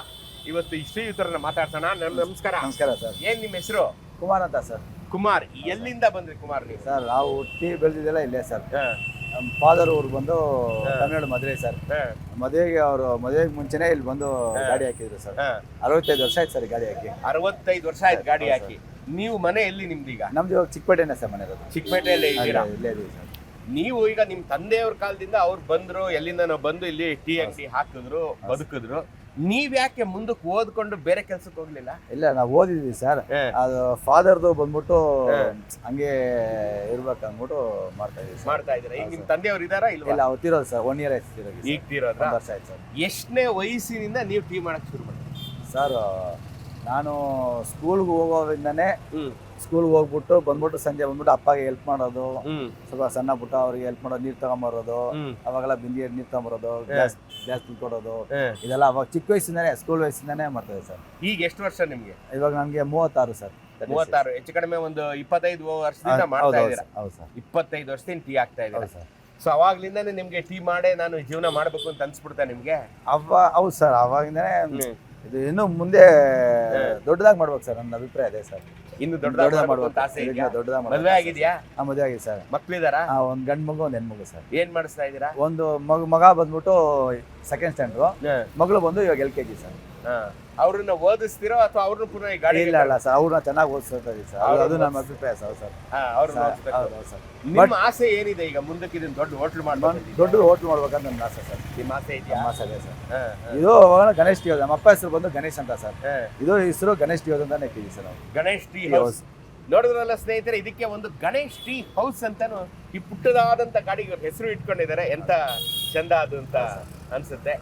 S2: ಇವತ್ತು ಈ ಶ್ರೀಯುತರನ್ನ ಮಾತಾಡ್ಸೋಣ. ನಮಸ್ಕಾರ.
S4: ನಮಸ್ಕಾರ ಸರ್.
S2: ಏನ್ ನಿಮ್ಮ ಹೆಸರು?
S4: ಕುಮಾರ್ ಅಂತ ಸರ್.
S2: ಕುಮಾರ್, ಎಲ್ಲಿಂದ ಬಂದ್ರಿ ಕುಮಾರ್ ನೀವು?
S4: ಸರ್ ನಾವು ಹುಟ್ಟಿ ಬೆಳೆದಿದ್ದೆಲ್ಲ ಇಲ್ಲೇ ಸರ್. ನಮ್ಮ ಫಾದರ್ ಊರು ಬಂದು ತಮಿಳ್ನಾಡು ಮದುವೆ ಸರ್. ಮದುವೆಗೆ ಮುಂಚೆನೆ ಇಲ್ಲಿ ಬಂದು ಗಾಡಿ ಹಾಕಿದ್ರು ಸರ್. 65 ವರ್ಷ ಆಯ್ತು ಸರ್ ಗಾಡಿ ಹಾಕಿ.
S2: 65 ವರ್ಷ ಆಯ್ತು ಗಾಡಿ ಹಾಕಿ. ನೀವು ಮನೆ ಎಲ್ಲಿ ನಿಮ್ದು ಈಗ?
S4: ನಮ್ದು ಇವಾಗ ಚಿಕ್ಕಪೇಟೆನೇ ಸರ್ ಮನೆ ಇರೋದು.
S2: ಚಿಕ್ಕಪೇಟೆಯಲ್ಲೇ ಇದ್ದೀರಾ?
S4: ಇಲ್ಲೇ ಇದೀವಿ ಸರ್.
S2: ನೀವು ಈಗ ನಿಮ್ಮ ತಂದೆಯವ್ರ ಕಾಲದಿಂದ ಅವ್ರು ಬಂದ್ರು, ಎಲ್ಲಿಂದ ನಾವು ಬಂದು ಇಲ್ಲಿ ಟೀ ಅಂಗಡಿ ಹಾಕಿದ್ರು, ಬದುಕಿದ್ರು. ನೀವ್ ಯಾಕೆ ಮುಂದಕ್ಕೆ ಓದ್ಕೊಂಡು ಬೇರೆ ಕೆಲ್ಸಕ್ಕೆ ಹೋಗ್ಲಿಲ್ಲ?
S4: ಇಲ್ಲ, ನಾವು ಓದಿದ್ವಿ ಸರ್. ಅದು ಫಾದರ್ದು ಬಂದ್ಬಿಟ್ಟು ಹಂಗೆ ಇರ್ಬೇಕಂದ್ಬಿಟ್ಟು ಮಾಡ್ತಾ ಇದ್ದೀರಾ.
S2: ಈಗ ನಿಮ್ ತಂದೆಯವ್ರು ಇದಾರಾ?
S4: ಇಲ್ಲ, ಅವ್ರು ತೀರೋದು ಸರ್. 1 ಇಯರ್ ಆಯ್ತು
S2: ಈಗ ತೀರೋದ್ರ?
S4: 1 ವರ್ಷ ಆಯ್ತು ಸರ್.
S2: ಎಷ್ಟನೇ ವಯಸ್ಸಿನಿಂದ ನೀವು ಟೀ ಮಾಡಕ್ ಶುರು ಮಾಡಿದ್ರಿ
S4: ಸರ್? ನಾನು ಸ್ಕೂಲ್ಗೆ ಹೋಗೋದ್ರಿಂದಾನೇ, ಸ್ಕೂಲ್ಗೆ ಹೋಗ್ಬಿಟ್ಟು ಬಂದ್ಬಿಟ್ಟು ಸಂಜೆ ಬಂದ್ಬಿಟ್ಟು ಅಪ್ಪಗೆ ಹೆಲ್ಪ್ ಮಾಡೋದು, ಸ್ವಲ್ಪ ಸಣ್ಣ ಪುಟ್ಟ ಅವ್ರಿಗೆ ಹೆಲ್ಪ್ ಮಾಡೋದು, ನೀರ್ ತಗೊಂಬರೋದು, ಅವಾಗೆಲ್ಲ ಬಿಂದಿ ನೀರ್ ತಗೊಂಬರೋದು, ಗ್ಯಾಸ್ ತುಂಬಿಕೊಡೋದು, ಇದೆಲ್ಲ ಅವಾಗ ಚಿಕ್ಕ ವಯಸ್ಸಿಂದಾನೆ, ಸ್ಕೂಲ್ ವಯಸ್ಸಿಂದಾನೆ ಮಾಡ್ತೇವೆ ಸರ್.
S2: ಈಗ ಎಷ್ಟು ವರ್ಷ ನಿಮ್ಗೆ?
S4: ಇವಾಗ ನಮ್ಗೆ 36 ಸರ್.
S2: 36, ಹೆಚ್ಚು ಕಡಿಮೆ ಒಂದು 25 ವರ್ಷದಿಂದ ಮಾಡ್ತಾ ಇದ್ದೀರಾ?
S4: ಹೌದು ಸರ್.
S2: 25 ವರ್ಷದಿಂದ ಟೀ ಆಗ್ತಾ ಇದ್ದೀರಾ? ಸೊ ಅವಾಗ್ಲಿಂದಾನೆ ನಿಮ್ಗೆ ಟೀ ಮಾಡೇ ನಾನು ಜೀವನ ಮಾಡ್ಬೇಕು ಅಂತ ಅನ್ಸ್ಬಿಡ್ತಾ ನಿಮ್ಗೆ?
S4: ಹೌದು ಸರ್, ಅವಾಗಿಂದಾನೆ. ಇದು ಇನ್ನು ಮುಂದೆ ದೊಡ್ಡದಾಗಿ ಮಾಡ್ಬೇಕು ಸರ್, ನನ್ನ ಅಭಿಪ್ರಾಯ ಅದೇ ಸರ್.
S2: ಇನ್ನು ದೊಡ್ಡದಾಗಿ ಮಾಡ್ಬೇಕು ಆಸೆ ಇದೆಯಾ? ಮದುವೆ ಆಗಿದೆಯಾ?
S4: ಮದುವೆ ಆಗಿದೆ ಸರ್.
S2: ಮಕ್ಳಿದಾರಾ?
S4: ಒಂದ್ ಗಂಡು ಮಗು, ಒಂದ್ ಹೆಣ್ಮಗು ಸರ್.
S2: ಏನ್ ಮಾಡಿಸ್ತಾ ಇದ್ದೀರಾ?
S4: ಒಂದು ಮಗ ಬಂದ್ಬಿಟ್ಟು 2nd ಸ್ಟ್ಯಾಂಡರ್ಡ್, ಮಗಳು ಬಂದು ಇವಾಗ LKG ಸರ್.
S2: ಅವ್ರನ್ನ ಓದಿಸ್ತಿರೋ ಅಥವಾ ಅವ್ರನ್ನ ಪುನಃ ಈ ಗಾಡಿ?
S4: ಇಲ್ಲ ಸರ್, ಅವ್ರನ್ನ ಚೆನ್ನಾಗಿ ಓದಿಸ್ತಾ ಇದೀವಿ ಸರ್. ಅದು ನಮ್ಮ ಅಭಿಪ್ರಾಯ ಸರ್. ಸರ್,
S2: ನಿಮ್ಮ ಆಸೆ ಏನಿದೆ ಈಗ ಮುಂದಕ್ಕೆ? ಇದನ್ನ ದೊಡ್ಡ ಹೋಟ್ಲ್ ಮಾಡ್ಬೇಕು,
S4: ದೊಡ್ಡ ಹೋಟ್ಲ್ ಮಾಡ್ಬೇಕಂತ ನನ್ನ ಆಸೆ ಸರ್.
S2: ನಿಮ್ಮ ಆಸೆ ಇದೆಯಾ?
S4: ಆಸೆ ಇದೆ ಸರ್. ಇದು ಗಣೇಶ್ ಟಿ ಹೌಸ್. ನಮ್ಮ ಅಪ್ಪ ಹೆಸರು ಬಂದು ಗಣೇಶ್ ಅಂತ ಸರ್. ಇದು ಹೆಸರು ಗಣೇಶ್ ಟಿ ಹೌಸ್ ಅಂತಾನೆ ಇಟ್ಟಿದ್ದೀವಿ ಸರ್ ನಾವು.
S2: Ganesh tea house. ನೋಡಿದ್ರಲ್ಲ ಸ್ನೇಹಿತರೆ, ಇದಕ್ಕೆ ಒಂದು ಗಣೇಶ್ ಟೀ ಹೌಸ್ ಅಂತಾನು ಈ ಪುಟ್ಟದಾದಂತ ಗಾಡಿಗೆ ಹೆಸರು ಇಟ್ಕೊಂಡಿದ್ದಾರೆ. ಎಂತ ಚಂದ ಅದು ಅಂತ ಅನ್ಸುತ್ತೆ.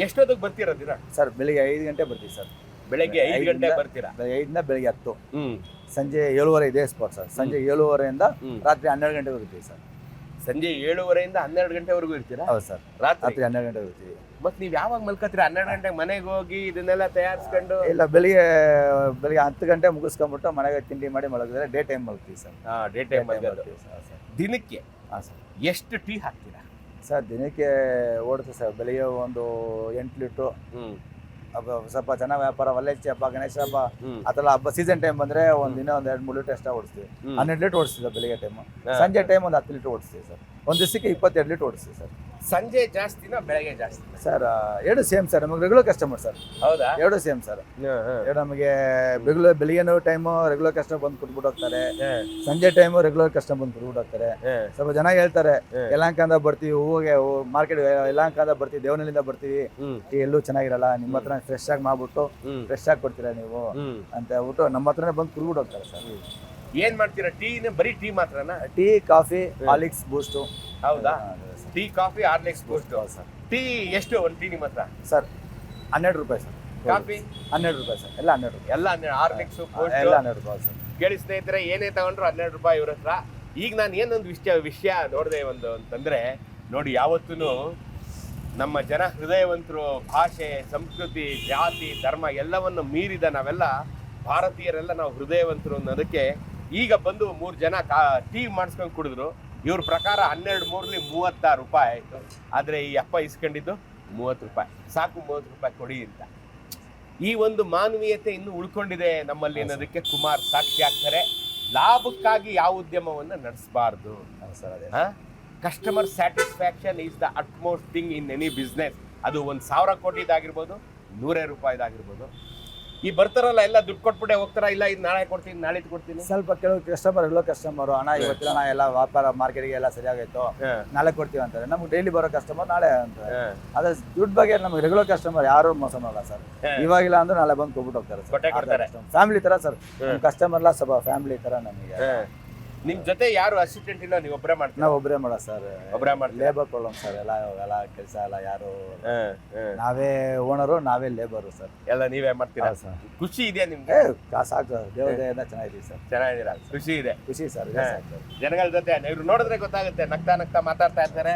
S2: ಎಷ್ಟೊತ್ತಿಗೆ ಬರ್ತಿರೋದಿರ
S4: ಸರ್? ಬೆಳಿಗ್ಗೆ 5 ಗಂಟೆ ಬರ್ತೀವಿ ಸರ್.
S2: ಬೆಳಗ್ಗೆ 5 ಗಂಟೆಗೆ ಬರ್ತೀರಾ?
S4: ಬೆಳಗ್ಗೆ 5 ಬೆಳಗ್ಗೆ 10,
S2: ಹ್ಮ್.
S4: ಸಂಜೆ 7:30 ಇದೇ ಸ್ಪಾಟ್ ಸರ್. ಸಂಜೆ 7:30
S2: ಹ್ಮ್.
S4: ರಾತ್ರಿ 12 ಗಂಟೆಗೆ ಇರ್ತೀವಿ ಸರ್.
S2: ಸಂಜೆ 7:30 12 ಗಂಟೆವರೆಗೂ ಇರ್ತೀರಾ?
S4: ಹೌದು ಸರ್,
S2: ರಾತ್ರಿ
S4: ರಾತ್ರಿ 12 ಗಂಟೆಗೆ ಇರ್ತೀವಿ.
S2: ಮತ್ ನೀವ್ ಯಾವಾಗ ಮಲ್ಕೋತೀರಾ? 12 ಗಂಟೆಗೆ ಮನೆಗೆ ಹೋಗಿ ಇದನ್ನೆಲ್ಲ ತಯಾರಿಸ್ಕೊಂಡು?
S4: ಇಲ್ಲ, ಬೆಳಿಗ್ಗೆ 10 ಗಂಟೆ ಮುಗಿಸ್ಕೊಂಡ್ಬಿಟ್ಟು ಮನೆಗೆ ತಿಂಡಿ ಮಾಡಿ ಮಲಗಿದ್ರೆ ಡೇ ಟೈಮ್ ಮಲಗ್ತೀವಿ ಸರ್.
S2: ಡೇ ಟೈಮ್
S4: ಮಲಗ್ತೀವಿ ಸರ್.
S2: ದಿನಕ್ಕೆ
S4: ಹಾಂ ಸರ್.
S2: ಎಷ್ಟು ಟೀ ಹಾಕ್ತೀರಾ?
S4: ಸರ್ ದಿನಕ್ಕೆ ಓಡುತ್ತೆ ಸರ್. ಬೆಳಿಗ್ಗೆ ಒಂದು 8 ಲೀಟ್ರು.
S2: ಹ್ಮ್.
S4: ಸ್ವಲ್ಪ ಚೆನ್ನಾಗಿ ವ್ಯಾಪಾರ, ವಲ್ಲೆಚ್ಚಿ ಹಬ್ಬ, ಗಣೇಶ ಹಬ್ಬ,
S2: ಹ್ಮ್.
S4: ಆ ಥರ ಹಬ್ಬ ಸೀಸನ್ ಟೈಮ್ ಬಂದರೆ ಒಂದು ದಿನ ಒಂದು 2-3 ಲೀಟ್ರ್ ಎಕ್ಸ್ಟ್ರಾ ಓಡಿಸ್ತೀವಿ.
S2: ಹ್ಮ್.
S4: 12 ಲೀಟ್ರ್ ಓಡಿಸ್ತೀವಿ ಸರ್ ಬೆಳಿಗ್ಗೆ ಟೈಮು.
S2: ಹಾ.
S4: ಸಂಜೆ ಟೈಮ್ ಒಂದು 10 ಲೀಟ್ರ್ ಓಡಿಸ್ತೀವಿ ಸರ್. ಒಂದು ದಿವಸಕ್ಕೆ 22 ಲೀಟ್ರ್ ಓಡಿಸ್ತೀವಿ ಸರ್.
S2: ಸಂಜೆ ಜಾಸ್ತಿನಾ ಬೆಳಗ್ಗೆ ಜಾಸ್ತಿ?
S4: ಸರ್ ಎರಡು ಸೇಮ್ ಸರ್. ನಮಗೆ ರೆಗ್ಯುಲರ್ ಕಸ್ಟಮರ್ ಸರ್.
S2: ಹೌದಾ?
S4: ಎರಡು ಸೇಮ್ ಸರ್. ಎರಡು ನಮಗೆ ಬೆಳಿಗ್ಗೆನೂ ಟೈಮು ರೆಗ್ಯುಲರ್ ಕಸ್ಟಮರ್ ಬಂದು ಕುಟ್ಬಿಟ್ಟು ಹೋಗ್ತಾರೆ, ಸಂಜೆ ಟೈಮು ರೆಗ್ಯುಲರ್ ಕಸ್ಟಮರ್ ಬಂದು ಕುಟ್ಬಿಟ್ಟು ಹೋಗ್ತಾರೆ. ಸ್ವಲ್ಪ ಜನ ಹೇಳ್ತಾರೆ ಯಲಹಂಕದಿಂದ ಬರ್ತೀವಿ, ಹೂವಿಗೆ ಮಾರ್ಕೆಟ್ ಯಲಹಂಕದಿಂದ ಬರ್ತೀವಿ, ದೇವನಹಳ್ಳಿಯಿಂದ ಬರ್ತೀವಿ, ಟೀ ಎಲ್ಲೂ ಚೆನ್ನಾಗಿರಲ್ಲ, ನಿಮ್ಮ ಹತ್ರ ಫ್ರೆಶ್ ಆಗಿ ಮಾಡ್ಬಿಟ್ಟು ಫ್ರೆಶ್ ಆಗಿ ಕೊಡ್ತೀರಾ ನೀವು ಅಂತ ಹೇಳ್ಬಿಟ್ಟು ನಮ್ಮ ಹತ್ರನೇ ಬಂದು ಕುಟ್ಬಿಟ್ಟು ಹೋಗ್ತಾರೆ ಸರ್.
S2: ಏನ್ ಮಾಡ್ತೀರಾ? ಟೀನೇ ಬರೀ ಟೀ ಮಾತ್ರನಾ?
S4: Tea, coffee, Horlicks, Boost.
S2: ಹೌದಾ? Tea, coffee, Horlicks, Boost.
S4: Sir.
S2: Tea ಎಷ್ಟು ಒಂದು ಟೀ ನಿಮ್ಮ ಹತ್ರ?
S4: ಸರ್ 12 ರೂಪಾಯಿ ಸರ್.
S2: ಕಾಫಿ
S4: 12 ರೂಪಾಯಿ ಸರ್. ಎಲ್ಲ 12 ರೂಪಾಯಿ.
S2: ಎಲ್ಲ ಹಾರ್ಲಿಕ್ಸ್, ಬೂಸ್ಟ್
S4: ಎಲ್ಲ 12 ರೂಪಾಯಿ ಸರ್.
S2: ಕೇಳಿ ಸ್ನೇಹಿತರೆ, ಏನೇ ತಗೊಂಡ್ರು 12 ರೂಪಾಯಿ ಇವ್ರ ಹತ್ರ. ಈಗ ನಾನು ಏನೊಂದು ವಿಷಯ ನೋಡಿದೆ ಅಂತಂದ್ರೆ, ನೋಡಿ ಯಾವತ್ತೂ ನಮ್ಮ ಜನ ಹೃದಯವಂತರು, ಭಾಷೆ, ಸಂಸ್ಕೃತಿ, ಜಾತಿ, ಧರ್ಮ ಎಲ್ಲವನ್ನು ಮೀರಿದ ನಾವೆಲ್ಲ ಭಾರತೀಯರೆಲ್ಲ ನಾವು ಹೃದಯವಂತರು ಅನ್ನೋದಕ್ಕೆ ಈಗ ಬಂದು 3 ಜನ ಟೀ ಮಾಡಿಸ್ಕೊಂಡು ಕುಡಿದ್ರು. ಇವ್ರ ಪ್ರಕಾರ 12 ಮೂರ್ಲಿ 36 ರೂಪಾಯಿ ಆಯಿತು. ಆದರೆ ಈ ಅಪ್ಪ ಇಸ್ಕೊಂಡಿದ್ದು 30 ರೂಪಾಯಿ. ಸಾಕು 30 ರೂಪಾಯಿ ಕೊಡಿ ಅಂತ. ಈ ಒಂದು ಮಾನವೀಯತೆ ಇನ್ನೂ ಉಳ್ಕೊಂಡಿದೆ ನಮ್ಮಲ್ಲಿ ಅನ್ನೋದಕ್ಕೆ ಕುಮಾರ್ ಸಾಕ್ಷಿ ಆಗ್ತಾರೆ. ಲಾಭಕ್ಕಾಗಿ ಯಾವ ಉದ್ಯಮವನ್ನು ನಡೆಸಬಾರ್ದು
S4: ಸರ್. ಅದೇ
S2: customer satisfaction is the utmost thing in any business. ಅದು 1,000 ಕೋಟಿದಾಗಿರ್ಬೋದು, 100 ರೂಪಾಯಿದಾಗಿರ್ಬೋದು. ಈ ಬರ್ತಾರಲ್ಲ ಎಲ್ಲ ದುಡ್ಡು ಕೊಟ್ಬಿಟ್ಟೆ ಹೋಗ್ತಾರ, ಇಲ್ಲ ಇದು ನಾಳೆ ಕೊಡ್ತೀನಿ, ನಾಳೆ ಕೊಡ್ತೀನಿ.
S4: ಸ್ವಲ್ಪ ಕೆಲವು ಕಸ್ಟಮರ್ ಎಲ್ಲೋ ಕಸ್ಟಮರು ಹಣ ಇವತ್ತಿಲ್ಲ, ನಾ ಎಲ್ಲ ವ್ಯಾಪಾರ ಮಾರ್ಕೆಟ್ಗೆ ಎಲ್ಲ ಸರಿಯಾಗೈತು, ನಾಳೆ ಕೊಡ್ತೀವಿ ಅಂತಾರೆ. ನಮ್ಗೆ ಡೈಲಿ ಬರೋ ಕಸ್ಟಮರ್ ನಾಳೆ ಅಂತಾರೆ. ಅದೇ ದುಡ್ಡು ಬಗ್ಗೆ ನಮ್ಗೆ ರೆಗ್ಯುಲರ್ ಕಸ್ಟಮರ್ ಯಾರು ಮೋಸ ಮಾಡಲ್ಲ ಸರ್. ಇವಾಗಿಲ್ಲ ಅಂದ್ರೆ ನಾಳೆ ಬಂದು ಕೊಟ್ಬಿಟ್ಟು ಹೋಗ್ತಾರೆ ಸರ್. ಫ್ಯಾಮಿಲಿ ತರ ಸರ್. ಕಸ್ಟಮರ್ ಎಲ್ಲ ಸ್ವಲ್ಪ ಫ್ಯಾಮಿಲಿ ತರ ನಮಗೆ.
S2: ನಿಮ್ ಜೊತೆ ಯಾರು ಅಸಿಸ್ಟೆಂಟ್ ಇಲ್ಲ, ನೀವು ಒಬ್ಬರೇ ಮಾಡ್ತೀರಾ?
S4: ನಾವು ಒಬ್ಬರೇ ಮಾಡೋದು ಸರ್.
S2: ಒಬ್ಬರೇ ಮಾಡ್ತೀರಾ?
S4: Labour problem sir. ಎಲ್ಲ ಕೆಲಸ ಎಲ್ಲ ಯಾರು, ನಾವೇ ಓನರು, ನಾವೇ ಲೇಬರು ಸರ್.
S2: ಎಲ್ಲ ನೀವೇ ಮಾಡ್ತೀರಾ
S4: ಸರ್?
S2: ಖುಷಿ ಇದೆಯಾ ನಿಮ್ಗೆ?
S4: ಸಾಕು, ದೇವದಯಿಂದ ಚೆನ್ನಾಗಿದ್ದೀವಿ ಸರ್.
S2: ಚೆನ್ನಾಗಿದ್ದೀರಾ? ಖುಷಿ ಇದೆ?
S4: ಖುಷಿ ಸರ್.
S2: ಜನಗಳ ಜೊತೆ ಇವ್ರು ನೋಡಿದ್ರೆ ಗೊತ್ತಾಗುತ್ತೆ, ನಗ್ತಾ ಮಾತಾಡ್ತಾ ಇರ್ತಾರೆ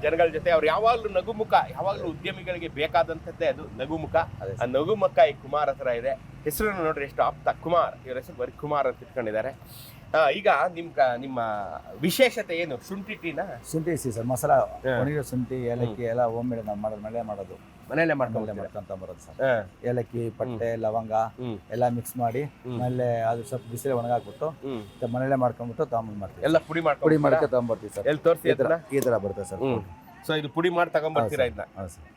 S2: ಜನಗಳ ಜೊತೆ. ಅವ್ರು ಯಾವಾಗ್ಲೂ ನಗುಮುಖ, ಯಾವಾಗ್ಲೂ ಉದ್ಯಮಿಗಳಿಗೆ ಬೇಕಾದಂಥದ್ದೇ ಅದು ನಗುಮುಖ. ಆ ನಗುಮುಖ ಈ ಕುಮಾರ್ ಹತ್ರ ಇದೆ. ಹೆಸರನ್ನು ನೋಡ್ರಿ ಎಷ್ಟು ಆಪ್ತ, ಕುಮಾರ್. ಇವ್ರ ಹೆಸರು ಬರೀ ಕುಮಾರ್ ಅಂತ ಇಟ್ಕೊಂಡಿದ್ದಾರೆ. ಈಗ ನಿಮ್ಮ ವಿಶೇಷತೆ ಏನು? ಶುಂಠಿ ಟೀನಾ?
S4: ಶುಂಠಿ ಸರ್, ಮಸಾಲ, ಒಣಗಿರೋ ಶುಂಠಿ, ಏಲಕ್ಕಿ ಎಲ್ಲ ಹೋಮ್ ಮೇಡ್ ನಾವು ಮಾಡೋದು.
S2: ಮನೇಲೆ
S4: ಮಾಡ್ಕೊಂತ ಬರೋದು ಸರ್. ಏಲಕ್ಕಿ, ಪಟ್ಟೆ, ಲವಂಗ ಎಲ್ಲ ಮಿಕ್ಸ್ ಮಾಡಿ ಆಮೇಲೆ ಅದು ಸ್ವಲ್ಪ ಬಿಸಿಲು ಒಣಗಾಕ್ಬಿಟ್ಟು ಮನೇಲೆ ಮಾಡ್ಕೊಂಡ್ಬಿಟ್ಟು ತಗೊಂಡ್ ಮಾಡ್ತೀವಿ.
S2: ಎಲ್ಲ ಪುಡಿ
S4: ಮಾಡ್ಕೊಂಡು ತಗೊಂಡ್ಬರ್ತೀವಿ ಸರ್.
S2: ಎಲ್ಲಿ ತೋರಿಸಿ?
S4: ಈ ತರ ಬರುತ್ತೆ ಸರ್.
S2: ಸೊ ಇದು ಪುಡಿ ಮಾಡಿ ತಗೊಂಡ್ಬರ್ತೀರಾ ಇದನ್ನ?
S4: ಹೌದು ಸರ್.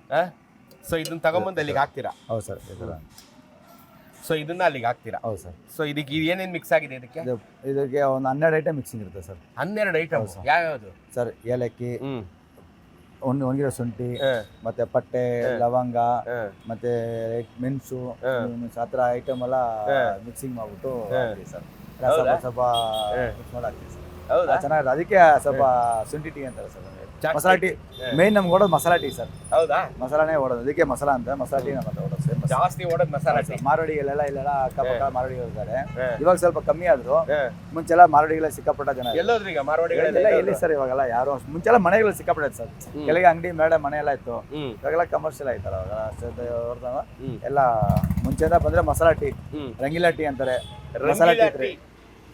S2: ಸೊ ಇದನ್ನ ತಗೊಂಡ್ಬಂದು ಅಲ್ಲಿಗೆ ಹಾಕ್ತೀರಾ?
S4: ಹೌದು ಸರ್.
S2: ಸೊ ಇದನ್ನ ಅಲ್ಲಿಗೆ ಹಾಕ್ತೀರಾ?
S4: ಹೌದು ಸರ್.
S2: ಸೊ ಇದಕ್ಕೆ ಏನೇನು ಮಿಕ್ಸ್ ಆಗಿದೆ?
S4: ಇದಕ್ಕೆ ಒಂದು 12 ಐಟಮ್ ಮಿಕ್ಸಿಂಗ್ ಇರುತ್ತೆ ಸರ್.
S2: 12 ಐಟಮ್ ಯಾವ್ಯಾವುದು
S4: ಸರ್? ಏಲಕ್ಕಿ, ಒಣಗಿರೋ ಶುಂಠಿ, ಮತ್ತೆ ಪಟ್ಟೆ, ಲವಂಗ, ಮತ್ತೆ ಮೆಣಸು, ಆ ಥರ ಐಟಮ್ ಎಲ್ಲ ಮಿಕ್ಸಿಂಗ್ ಮಾಡ್ಬಿಟ್ಟು ಹಾಕ್ತೀವಿ ಸರ್. ಸ್ವಲ್ಪ ಮಿಕ್ಸ್ ಮಾಡಿ ಹಾಕ್ತೀವಿ ಸರ್. ಚೆನ್ನಾಗಿದೆ. ಅದಕ್ಕೆ ಸ್ವಲ್ಪ ಶುಂಠಿ ಟೀ ಅಂತಾರೆ ಸರ್. ಮಸಾಲಾ ಟೀ ಮೇನ್ ನಮ್ಗೆ ಓಡೋದು ಮಸಾಲಾ ಟೀ ಸರ್.
S2: ಹೌದಾ?
S4: ಮಸಾಲಾನೇ ಓಡೋದು, ಅದಕ್ಕೆ ಮಸಾಲಾ ಅಂತ. ಮಸಾಲಾ ಟೀ ನಮ್ಮ ಓಡೋದು
S2: ಜಾಸ್ತಿ ಓಡೋದು ಮಸಾಲಾ ಟೀ.
S4: ಮಾರವಾಡಿಗಳೆಲ್ಲ ಇಲ್ಲೆಲ್ಲ ಅಕ್ಕಪಕ್ಕ ಮಾರವಾಡಿಗಳು ಇದ್ದಾರೆ. ಇವಾಗ ಸ್ವಲ್ಪ ಕಮ್ಮಿ ಆದ್ರು. ಮುಂಚೆಲ್ಲ ಮಾರವಾಡಿಗಳ ಸಿಕ್ಕಾಪಟ್ಟ ಜನ.
S2: ಎಲ್ಲೋದ್ರಿ ಈಗ ಮಾರವಾಡಿಗಳೆಲ್ಲ?
S4: ಎಲ್ಲಿ ಸರ್ ಇವಾಗೆಲ್ಲ ಯಾರು. ಮುಂಚೆಲ್ಲ ಮನೆಗಳು ಸಿಕ್ಕಾಪಟ್ಟೆ ಸರ್. ಕೆಳಗೆ ಅಂಗಡಿ ಮೇಡ ಮನೆ ಎಲ್ಲ ಇತ್ತು. ಇವಾಗೆಲ್ಲ ಕಮರ್ಷಿಯಲ್ ಆಯ್ತಲ್ಲ ಅವಾಗ. ಎಲ್ಲ ಮುಂಚೆಯಿಂದ ಬಂದ್ರೆ ಮಸಾಲಾ ಟೀ, ರಂಗೀಲಾ ಟೀ ಅಂತಾರೆ. ಮಸಾಲಾ ಟೀ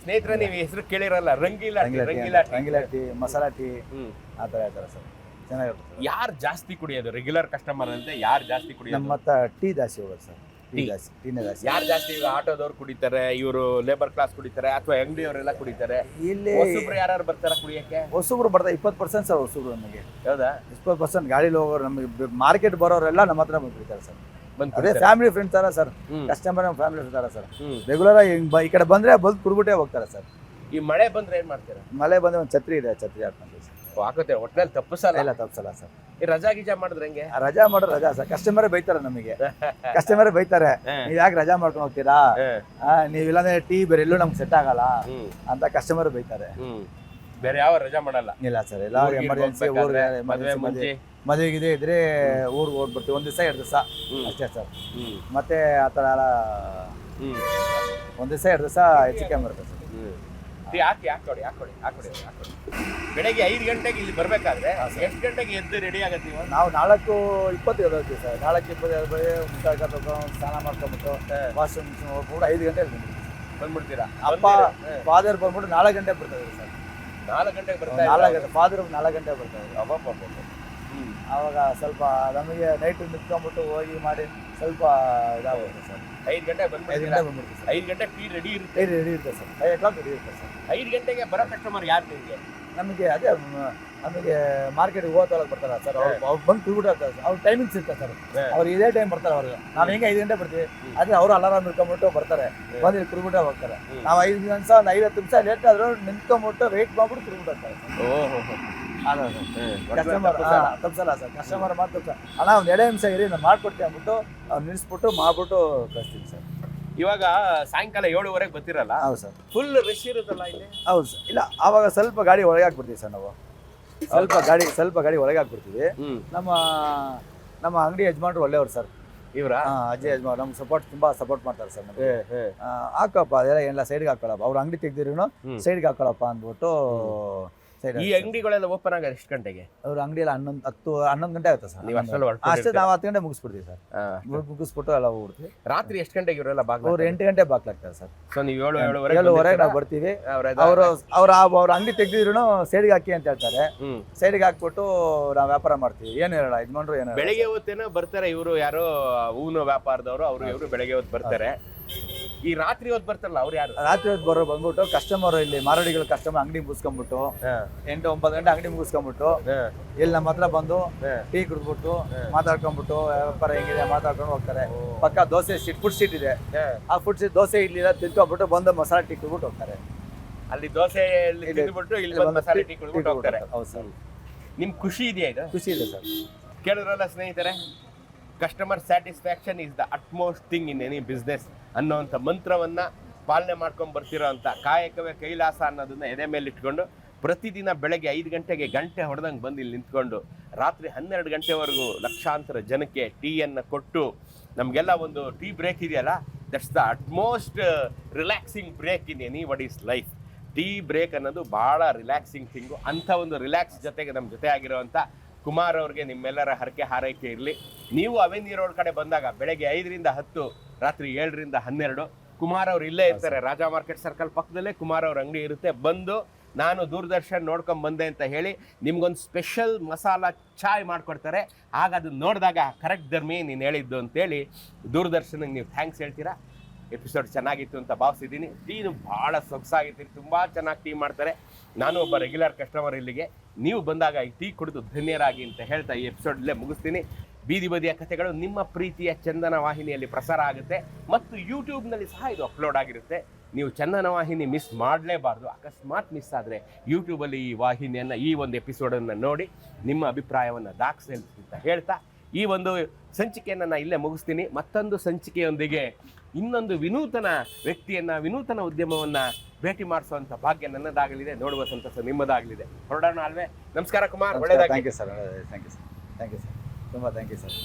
S2: ಸ್ನೇಹಿತರೆ, ನೀವು ಹೆಸರು ಕೇಳಿರಲ್ಲ, ರಂಗೀಲಾ
S4: ಟೀ, ಮಸಾಲಾ ಟೀ, ಆ ಥರ ಹೇಳ್ತಾರೆ ಸರ್. ಚೆನ್ನಾಗಿರುತ್ತೆ.
S2: ಯಾರು ಜಾಸ್ತಿ ಕುಡಿಯೋದು? ರೆಗ್ಯುಲರ್ ಕಸ್ಟಮರ್ ಅಂತ ಯಾರು ಜಾಸ್ತಿ ಕುಡಿಯೋದು?
S4: ನಮ್ಮ ಹತ್ರ ಟೀ ಜಾಸ್ತಿ ಹೋಗೋದು ಸರ್. ಟೀನೇ ಜಾಸ್ತಿ.
S2: ಯಾರು ಜಾಸ್ತಿ? ಈಗ ಆಟೋದವ್ರು ಕುಡಿತಾರೆ, ಇವರು ಲೇಬರ್ ಕ್ಲಾಸ್ ಕುಡಿತಾರೆ, ಅಥವಾ ಅಂಗಡಿಯವರೆಲ್ಲ ಕುಡಿತಾರೆ. ಇಲ್ಲಿ ಹೊಸಬ್ರು ಯಾರು ಬರ್ತಾರ ಕುಡಿಯಕ್ಕೆ?
S4: ಹೊಸಬ್ರು ಬರ್ತಾರೆ 20% ಸರ್. ಹೊಸಬ್ರು ನಮಗೆ.
S2: ಹೌದಾ?
S4: 20% ಗಾಡಿಲಿ ಹೋಗೋರು, ನಮಗೆ ಮಾರ್ಕೆಟ್ ಬರೋರೆಲ್ಲ ನಮ್ಮ ಹತ್ರ ಬಂದು ಕುಡಿತಾರೆ ಸರ್. ಅದೇ ಫ್ಯಾಮಿಲಿ ಫ್ರೆಂಡ್ಸ್ ತರ ಸರ್. ಕಸ್ಟಮರ್ ಫ್ಯಾಮಿಲಿ ಫ್ರೆಂಡ್ ತರ ಸರ್. ರೆಗ್ಯುಲರ್ ಈ ಕಡೆ ಬಂದ್ರೆ ಬಂದು ಕುಡ್ಬಿಟ್ಟೆ ಹೋಗ್ತಾರೆ ಸರ್.
S2: ಈ ಮಳೆ ಬಂದ್ರೆ ಏನ್ ಮಾಡ್ತೀರಾ?
S4: ಮಳೆ ಬಂದ್ರೆ ಒಂದು ಛತ್ರಿ ಇದೆ, ಛತ್ರಿ ಹಾಕೊಂಡು
S2: ಹಾಕುತ್ತೆ. ಒಟ್ಟಿನಲ್ಲಿ ತಪ್ಪಿಸಲ್ಲ?
S4: ತಪ್ಪಿಸಲ್ಲ ಸರ್.
S2: ಈ ರಜಾ ಗೀಜಾ ಮಾಡಿದ್ರೆ ಹೆಂಗೆ?
S4: ರಜಾ ಮಾಡೋದು ರಜಾ ಸರ್. ಕಸ್ಟಮರೇ ಬೈತಾರೆ ನಮಗೆ. ಕಸ್ಟಮರೇ ಬೈತಾರೆ, ನೀವ್ ಯಾಕೆ ರಜಾ ಮಾಡ್ಕೊಂಡು ಹೋಗ್ತೀರಾ, ನೀವ್ ಇಲ್ಲಾಂದ್ರೆ ಟೀ ಬೇರೆ ಎಲ್ಲೂ ನಮ್ಗೆ ಸೆಟ್ ಆಗಲ್ಲ ಅಂತ ಕಸ್ಟಮರ್ ಬೈತಾರೆ.
S2: ಬೇರೆ ಯಾವ ರಜಾ ಮಾಡಲ್ಲ?
S4: ಇಲ್ಲ ಸರ್. ಎಲ್ಲ ಎಮರ್ಜೆನ್ಸಿ, ಊರಿಗೆ ಮದುವೆಗಿದೆ ಇದ್ರೆ ಊರಿಗೆ ಹೋಗ್ಬಿಡ್ತೀವಿ, 1 ದಿವಸ 2 ದಿವಸ ಅಷ್ಟೇ ಸರ್. ಮತ್ತೆ ಆ ಥರ ಎಲ್ಲ 1 ದಿವಸ 2 ದಿವಸ ಹೆಚ್ಚಿಗೆ ಬರುತ್ತೆ ಸರ್.
S2: ಹಾಕೊಡಿ. ಬೆಳಗ್ಗೆ 5 ಗಂಟೆಗೆ ಇಲ್ಲಿ ಬರ್ಬೇಕಾದ್ರೆ ಎಷ್ಟು ಗಂಟೆಗೆ ಎದ್ದು ರೆಡಿ ಆಗತ್ತೀವಿ?
S4: ನಾವು 4:20 ಎದ್ದೇಳ್ತೀವಿ ಸರ್. 4:20 ಸ್ನಾನ ಮಾಡ್ಕೊಂಡ್ಬಿಟ್ಟು ವಾಶ್ರೂಮ್ ಹೋಗ್ಬಿಟ್ಟು 5 ಗಂಟೆಗೆ
S2: ಬಂದ್ಬಿಡ್ತೀರಾ?
S4: ಅಪ್ಪ ಫಾದರ್ ಬಂದ್ಬಿಟ್ಟು 4 ಗಂಟೆಗೆ ಬರ್ತಾರೆ ಸರ್.
S2: 4 ಗಂಟೆಗೆ ಬರ್ತಾರೆ.
S4: 4 ಗಂಟೆ ಫಾದರ್ 4 ಗಂಟೆಗೆ ಬರ್ತಾರೆ. ಆವಾಗ ಸ್ವಲ್ಪ ನಮಗೆ ನೈಟ್ ನಿಂತ್ಕೊಂಡ್ಬಿಟ್ಟು ಹೋಗಿ ಮಾಡಿ ಸ್ವಲ್ಪ ಇದಾಗುತ್ತೆ ಸರ್.
S2: 5 ಗಂಟೆಗೆ ಬಂದ್ಬಿಡ್ತೀರಾ? 5 ಗಂಟೆ ಟೀ ರೆಡಿ ಇರುತ್ತೆ.
S4: ರೆಡಿ ಇರುತ್ತೆ ಸರ್. 5 o'clock ರೆಡಿ ಇರುತ್ತೆ ಸರ್.
S2: 5 ಗಂಟೆಗೆ ಬರೋ ಕಸ್ಟಮರ್ ಯಾರು ನಿಮಗೆ?
S4: ನಮಗೆ ಅದೇ ನಮಗೆ ಮಾರ್ಕೆಟ್ಗೆ ಹೋಗೋತೊಳಗೆ ಬರ್ತಾರ ಸರ್. ಅವ್ರು ಬಂದು ತಿಳ್ಬಿಟ್ಟು ಅವ್ರ ಟೈಮಿಂಗ್ಸ್ ಇರ್ತದೆ ಸರ್. ಅವ್ರು ಇದೇ ಟೈಮ್ ಬರ್ತಾರೆ. ಅವ್ರಿಗೆ ನಾವು ಹೆಂಗೆ 5 ಗಂಟೆ ಬರ್ತೀವಿ, ಅದೇ ಅವರು ಅಲಾರಾಮ್ ಇಟ್ಕೊಂಡ್ಬಿಟ್ಟು ಬರ್ತಾರೆ, ಬಂದು ಇಲ್ಲಿ ತಿರುಗ್ಬಿಟ್ಟೆ ಹೋಗ್ತಾರೆ. ನಾವು 5 ನಿಮಿಷ 50 ನಿಮಿಷ ಲೇಟ್ ಆದ್ರೂ ನಿಂತ್ಕೊಂಡ್ಬಿಟ್ಟು ವೆಯ್ಟ್ ಮಾಡ್ಬಿಟ್ಟು ತಿರುಗ್ಬಿಟ್ಟು ಹೋಗ್ತಾರೆ. ತಪ್ಸಲ್ಲ ಸರ್. ಕಸ್ಟಮರ್ ಮಾತು ಅಣ್ಣ ಒಂದು 2 ನಿಮಿಷ ಇರಿ ನಾನು ಮಾಡ್ಕೊಡ್ತೀನಿ ಅಂದ್ಬಿಟ್ಟು ಅವ್ರು ನಿಲ್ಲಿಸ್ಬಿಟ್ಟು ಮಾಡ್ಬಿಟ್ಟು ಕಳಿಸ್ತೀನಿ ಸರ್.
S2: ಇವಾಗ ಸಾಯಂಕಾಲ 7:30 ಬರ್ತಿರಲ್ಲ?
S4: ಹೌದು ಸರ್.
S2: ಫುಲ್ ರಶ್ ಇರುತ್ತಲ್ಲ ಇಲ್ಲಿ?
S4: ಹೌದು ಸರ್. ಇಲ್ಲ, ಆವಾಗ ಸ್ವಲ್ಪ ಗಾಡಿ ಒಳಗೆ ಹಾಕ್ಬಿಡ್ತೀವಿ ಸರ್. ನಾವು ಸ್ವಲ್ಪ ಗಾಡಿ ಒಳಗೆ ಹಾಕ್ಬಿಡ್ತೀವಿ. ನಮ್ಮ ಅಂಗಡಿ ಯಜಮಾನ್ರು ಒಳ್ಳೆಯವರು ಸರ್.
S2: ಇವರ
S4: ಅಜಯ್ ಯಜಮಾನ್ ನಮ್ಗೆ ತುಂಬಾ ಸಪೋರ್ಟ್ ಮಾಡ್ತಾರೆ ಸರ್. ನಮಗೆ ಹಾಕಪ್ಪ ಅದೆಲ್ಲ ಏನೆಲ್ಲ ಸೈಡ್ಗೆ ಹಾಕೊಳ್ಳಪ್ಪ, ಅವ್ರ ಅಂಗಡಿ ತೆಗ್ದಿರೂ ಸೈಡ್ಗೆ ಹಾಕೊಳ್ಳಪ್ಪ ಅಂದ್ಬಿಟ್ಟು
S2: ಈ ಅಂಗಡಿಗಳೆಲ್ಲ ಓಪನ್ ಆಗ ಎಷ್ಟು ಗಂಟೆಗೆ?
S4: ಅವ್ರ ಅಂಗಡಿ ಎಲ್ಲ 11 ಗಂಟೆ ಆಗುತ್ತೆ ಸರ್. ಅಷ್ಟೇ ನಾವು 10 ಗಂಟೆ ಮುಗಿಸ್ಬಿಡ್ತೀವಿ ಸರ್. ಮುಗಿಸ್ಬಿಟ್ಟು ಎಲ್ಲ ಹೋಗ್ಬಿಡ್ತೀವಿ.
S2: ರಾತ್ರಿ ಎಷ್ಟು ಗಂಟೆಗೆ ಇವರೆಲ್ಲ ಬಾಗ್ಲು?
S4: ಅವ್ರು 8 ಗಂಟೆ ಬಾಗ್ಲಾಗ್ತಾರೆ ಸರ್.
S2: ಸೊ ನೀವು
S4: 7:30 ನಾವು ಬರ್ತೀವಿ. ಅವ್ರ ಅಂಗಡಿ ತೆಗ್ದಿದ್ರು ಸೈಡ್ಗೆ ಹಾಕಿ ಅಂತ ಹೇಳ್ತಾರೆ. ಸೈಡ್ಗೆ ಹಾಕ್ಬಿಟ್ಟು ನಾವು ವ್ಯಾಪಾರ ಮಾಡ್ತೀವಿ. ಏನು ಹೇಳಲ್ಲ ಯಜಮಾನ್ರು ಏನು.
S2: ಬೆಳಗ್ಗೆ ಹೊತ್ತೇನೋ ಬರ್ತಾರೆ ಇವರು, ಯಾರೋ ಹೂವಿನ ವ್ಯಾಪಾರದವರು, ಇವರು ಬೆಳಗ್ಗೆ ಹೊತ್ತು ಬರ್ತಾರೆ. ಈ ರಾತ್ರಿ ಹೊತ್ತು ಬರ್ತಾರಲ್ಲ ಅವ್ರು ಯಾರು?
S4: ರಾತ್ರಿ ಹೊತ್ತು ಬಂದ್ಬಿಟ್ಟು ಕಸ್ಟಮರ್ ಇಲ್ಲಿ ಮಾರಾಡಿಗಳು ಕಸ್ಟಮರ್ ಅಂಗಡಿ ಮುಗಿಸ್ಕೊಂಡ್ಬಿಟ್ಟು 8-9 ಗಂಟೆ ಅಂಗಡಿ ಮುಗಿಸ್ಕೊಂಡ್ಬಿಟ್ಟು ಇಲ್ಲಿ ನಮ್ಮ ಹತ್ರ ಬಂದು ಟೀ ಕುಡಿದ್ಬಿಟ್ಟು ಮಾತಾಡ್ಕೊಂಡ್ಬಿಟ್ಟು ವ್ಯಾಪಾರ ಹೆಂಗಿದೆ ಮಾತಾಡ್ಕೊಂಡು ಹೋಗ್ತಾರೆ. ಪಕ್ಕ ದೋಸೆ ಫುಡ್ ಸ್ಟ್ರೀಟ್ ಇದೆ. ಆ ಫುಡ್ ಸ್ಟ್ರೀಟ್ ದೋಸೆ ಇಡ್ಲಿ ತಿನ್ಕೊಂಡ್ಬಿಟ್ಟು ಬಂದು ಮಸಾಲೆ ಟೀ ಕುಡ್ಬಿಟ್ಟು ಹೋಗ್ತಾರೆ.
S2: ಅಲ್ಲಿ ದೋಸೆ ತಿಂದ್ಬಿಟ್ಟು ಇಲ್ಲಿ ಬಂದು ಮಸಾಲೆ ಟೀ ಕುಡ್ಬಿಟ್ಟು ಹೋಗ್ತಾರೆ.
S4: ಹೌದು ಸರ್.
S2: ನಿಮ್ ಖುಷಿ ಇದೆಯಾ? ಇದು
S4: ಖುಷಿ ಇದೆ ಸರ್.
S2: ಕೇಳಿದ್ರಲ್ಲ ಸ್ನೇಹಿತರೆ, customer satisfaction is the utmost thing in any business ಅನ್ನೋವಂಥ ಮಂತ್ರವನ್ನು ಪಾಲನೆ ಮಾಡ್ಕೊಂಡು ಬರ್ತಿರೋ ಅಂಥ ಕಾಯಕವೇ ಕೈಲಾಸ ಅನ್ನೋದನ್ನ ಎದೆ ಮೇಲೆ ಇಟ್ಕೊಂಡು ಪ್ರತಿದಿನ ಬೆಳಗ್ಗೆ 5 ಗಂಟೆಗೆ ಗಂಟೆ ಹೊಡೆದಂಗೆ ಬಂದು ಇಲ್ಲಿ ನಿಂತ್ಕೊಂಡು ರಾತ್ರಿ 12 ಗಂಟೆವರೆಗೂ ಲಕ್ಷಾಂತರ ಜನಕ್ಕೆ ಟೀಯನ್ನು ಕೊಟ್ಟು ನಮಗೆಲ್ಲ ಒಂದು ಟೀ ಬ್ರೇಕ್ ಇದೆಯಲ್ಲ, that's the utmost relaxing break in anybody's life. Tea break ಅನ್ನೋದು ಭಾಳ ರಿಲ್ಯಾಕ್ಸಿಂಗ್ ಥಿಂಗು. ಅಂಥ ಒಂದು ರಿಲ್ಯಾಕ್ಸ್ ಜೊತೆಗೆ ನಮ್ಮ ಜೊತೆ ಆಗಿರೋವಂಥ ಕುಮಾರ್ ಅವ್ರಿಗೆ ನಿಮ್ಮೆಲ್ಲರ ಹರಕೆ ಹಾರೈಕೆ ಇರಲಿ. ನೀವು ಅವೆನ್ಯೂ ರೋಡ್ ಕಡೆ ಬಂದಾಗ ಬೆಳಗ್ಗೆ 5ರಿಂದ 10, ರಾತ್ರಿ 7ರಿಂದ 12 ಕುಮಾರ್ ಅವ್ರು ಇಲ್ಲೇ ಇರ್ತಾರೆ. ರಾಜಾ ಮಾರ್ಕೆಟ್ ಸರ್ಕಲ್ ಪಕ್ಕದಲ್ಲೇ ಕುಮಾರ್ ಅವ್ರ ಅಂಗಡಿ ಇರುತ್ತೆ. ಬಂದು ನಾನು ದೂರದರ್ಶನ್ ನೋಡ್ಕೊಂಡು ಬಂದೆ ಅಂತ ಹೇಳಿ ನಿಮ್ಗೊಂದು ಸ್ಪೆಷಲ್ ಮಸಾಲ ಚಾಯ್ ಮಾಡಿಕೊಡ್ತಾರೆ. ಆಗ ಅದು ನೋಡಿದಾಗ ಕರೆಕ್ಟ್ ಧರ್ಮಿ ನೀನು ಹೇಳಿದ್ದು ಅಂತೇಳಿ ದೂರದರ್ಶನಿಗೆ ನೀವು ಥ್ಯಾಂಕ್ಸ್ ಹೇಳ್ತೀರಾ. ಎಪಿಸೋಡ್ ಚೆನ್ನಾಗಿತ್ತು ಅಂತ ಭಾವಿಸಿದ್ದೀನಿ. ಟೀನು ಭಾಳ ಸೊಗಸಾಗಿತ್ತು, ತುಂಬ ಚೆನ್ನಾಗಿ ಟೀ ಮಾಡ್ತಾರೆ. ನಾನು ಒಬ್ಬ ರೆಗ್ಯುಲರ್ ಕಸ್ಟಮರ್ ಇಲ್ಲಿಗೆ. ನೀವು ಬಂದಾಗ ಈ ಟೀ ಕುಡಿದು ಧನ್ಯರಾಗಿ ಅಂತ ಹೇಳ್ತಾ ಈ ಎಪಿಸೋಡಲ್ಲೇ ಮುಗಿಸ್ತೀನಿ. ಬೀದಿ ಬದಿಯ ಕಥೆಗಳು ನಿಮ್ಮ ಪ್ರೀತಿಯ ಚಂದನ ವಾಹಿನಿಯಲ್ಲಿ ಪ್ರಸಾರ ಆಗುತ್ತೆ ಮತ್ತು ಯೂಟ್ಯೂಬ್ನಲ್ಲಿ ಸಹ ಇದು ಅಪ್ಲೋಡ್ ಆಗಿರುತ್ತೆ. ನೀವು ಚಂದನ ವಾಹಿನಿ ಮಿಸ್ ಮಾಡಲೇಬಾರ್ದು. ಅಕಸ್ಮಾತ್ ಮಿಸ್ ಆದರೆ ಯೂಟ್ಯೂಬಲ್ಲಿ ಈ ವಾಹಿನಿಯನ್ನು, ಈ ಒಂದು ಎಪಿಸೋಡನ್ನು ನೋಡಿ ನಿಮ್ಮ ಅಭಿಪ್ರಾಯವನ್ನು ದಾಖಲಿಸಿ ಅಂತ ಹೇಳ್ತಾ ಈ ಒಂದು ಸಂಚಿಕೆಯನ್ನು ನಾನು ಇಲ್ಲೇ ಮುಗಿಸ್ತೀನಿ. ಮತ್ತೊಂದು ಸಂಚಿಕೆಯೊಂದಿಗೆ ಇನ್ನೊಂದು ವಿನೂತನ ವ್ಯಕ್ತಿಯನ್ನು, ವಿನೂತನ ಉದ್ಯಮವನ್ನು ಭೇಟಿ ಮಾಡಿಸುವಂಥ ಭಾಗ್ಯ ನನ್ನದಾಗಲಿದೆ. ನೋಡುವ ಸಂತಸ ನಿಮ್ಮದಾಗಲಿದೆ. ಹೊರಡೋಣ ಅಲ್ವೇ? ನಮಸ್ಕಾರ ಕುಮಾರ್, ಒಳ್ಳೆಯದಾಗಿ.
S4: Thank you sir. Thank you sir. Thank you sir. ತುಂಬ ಥ್ಯಾಂಕ್ ಯು ಸರ್.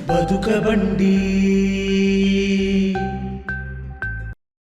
S1: ಬದುಕ ಬಂಡಿ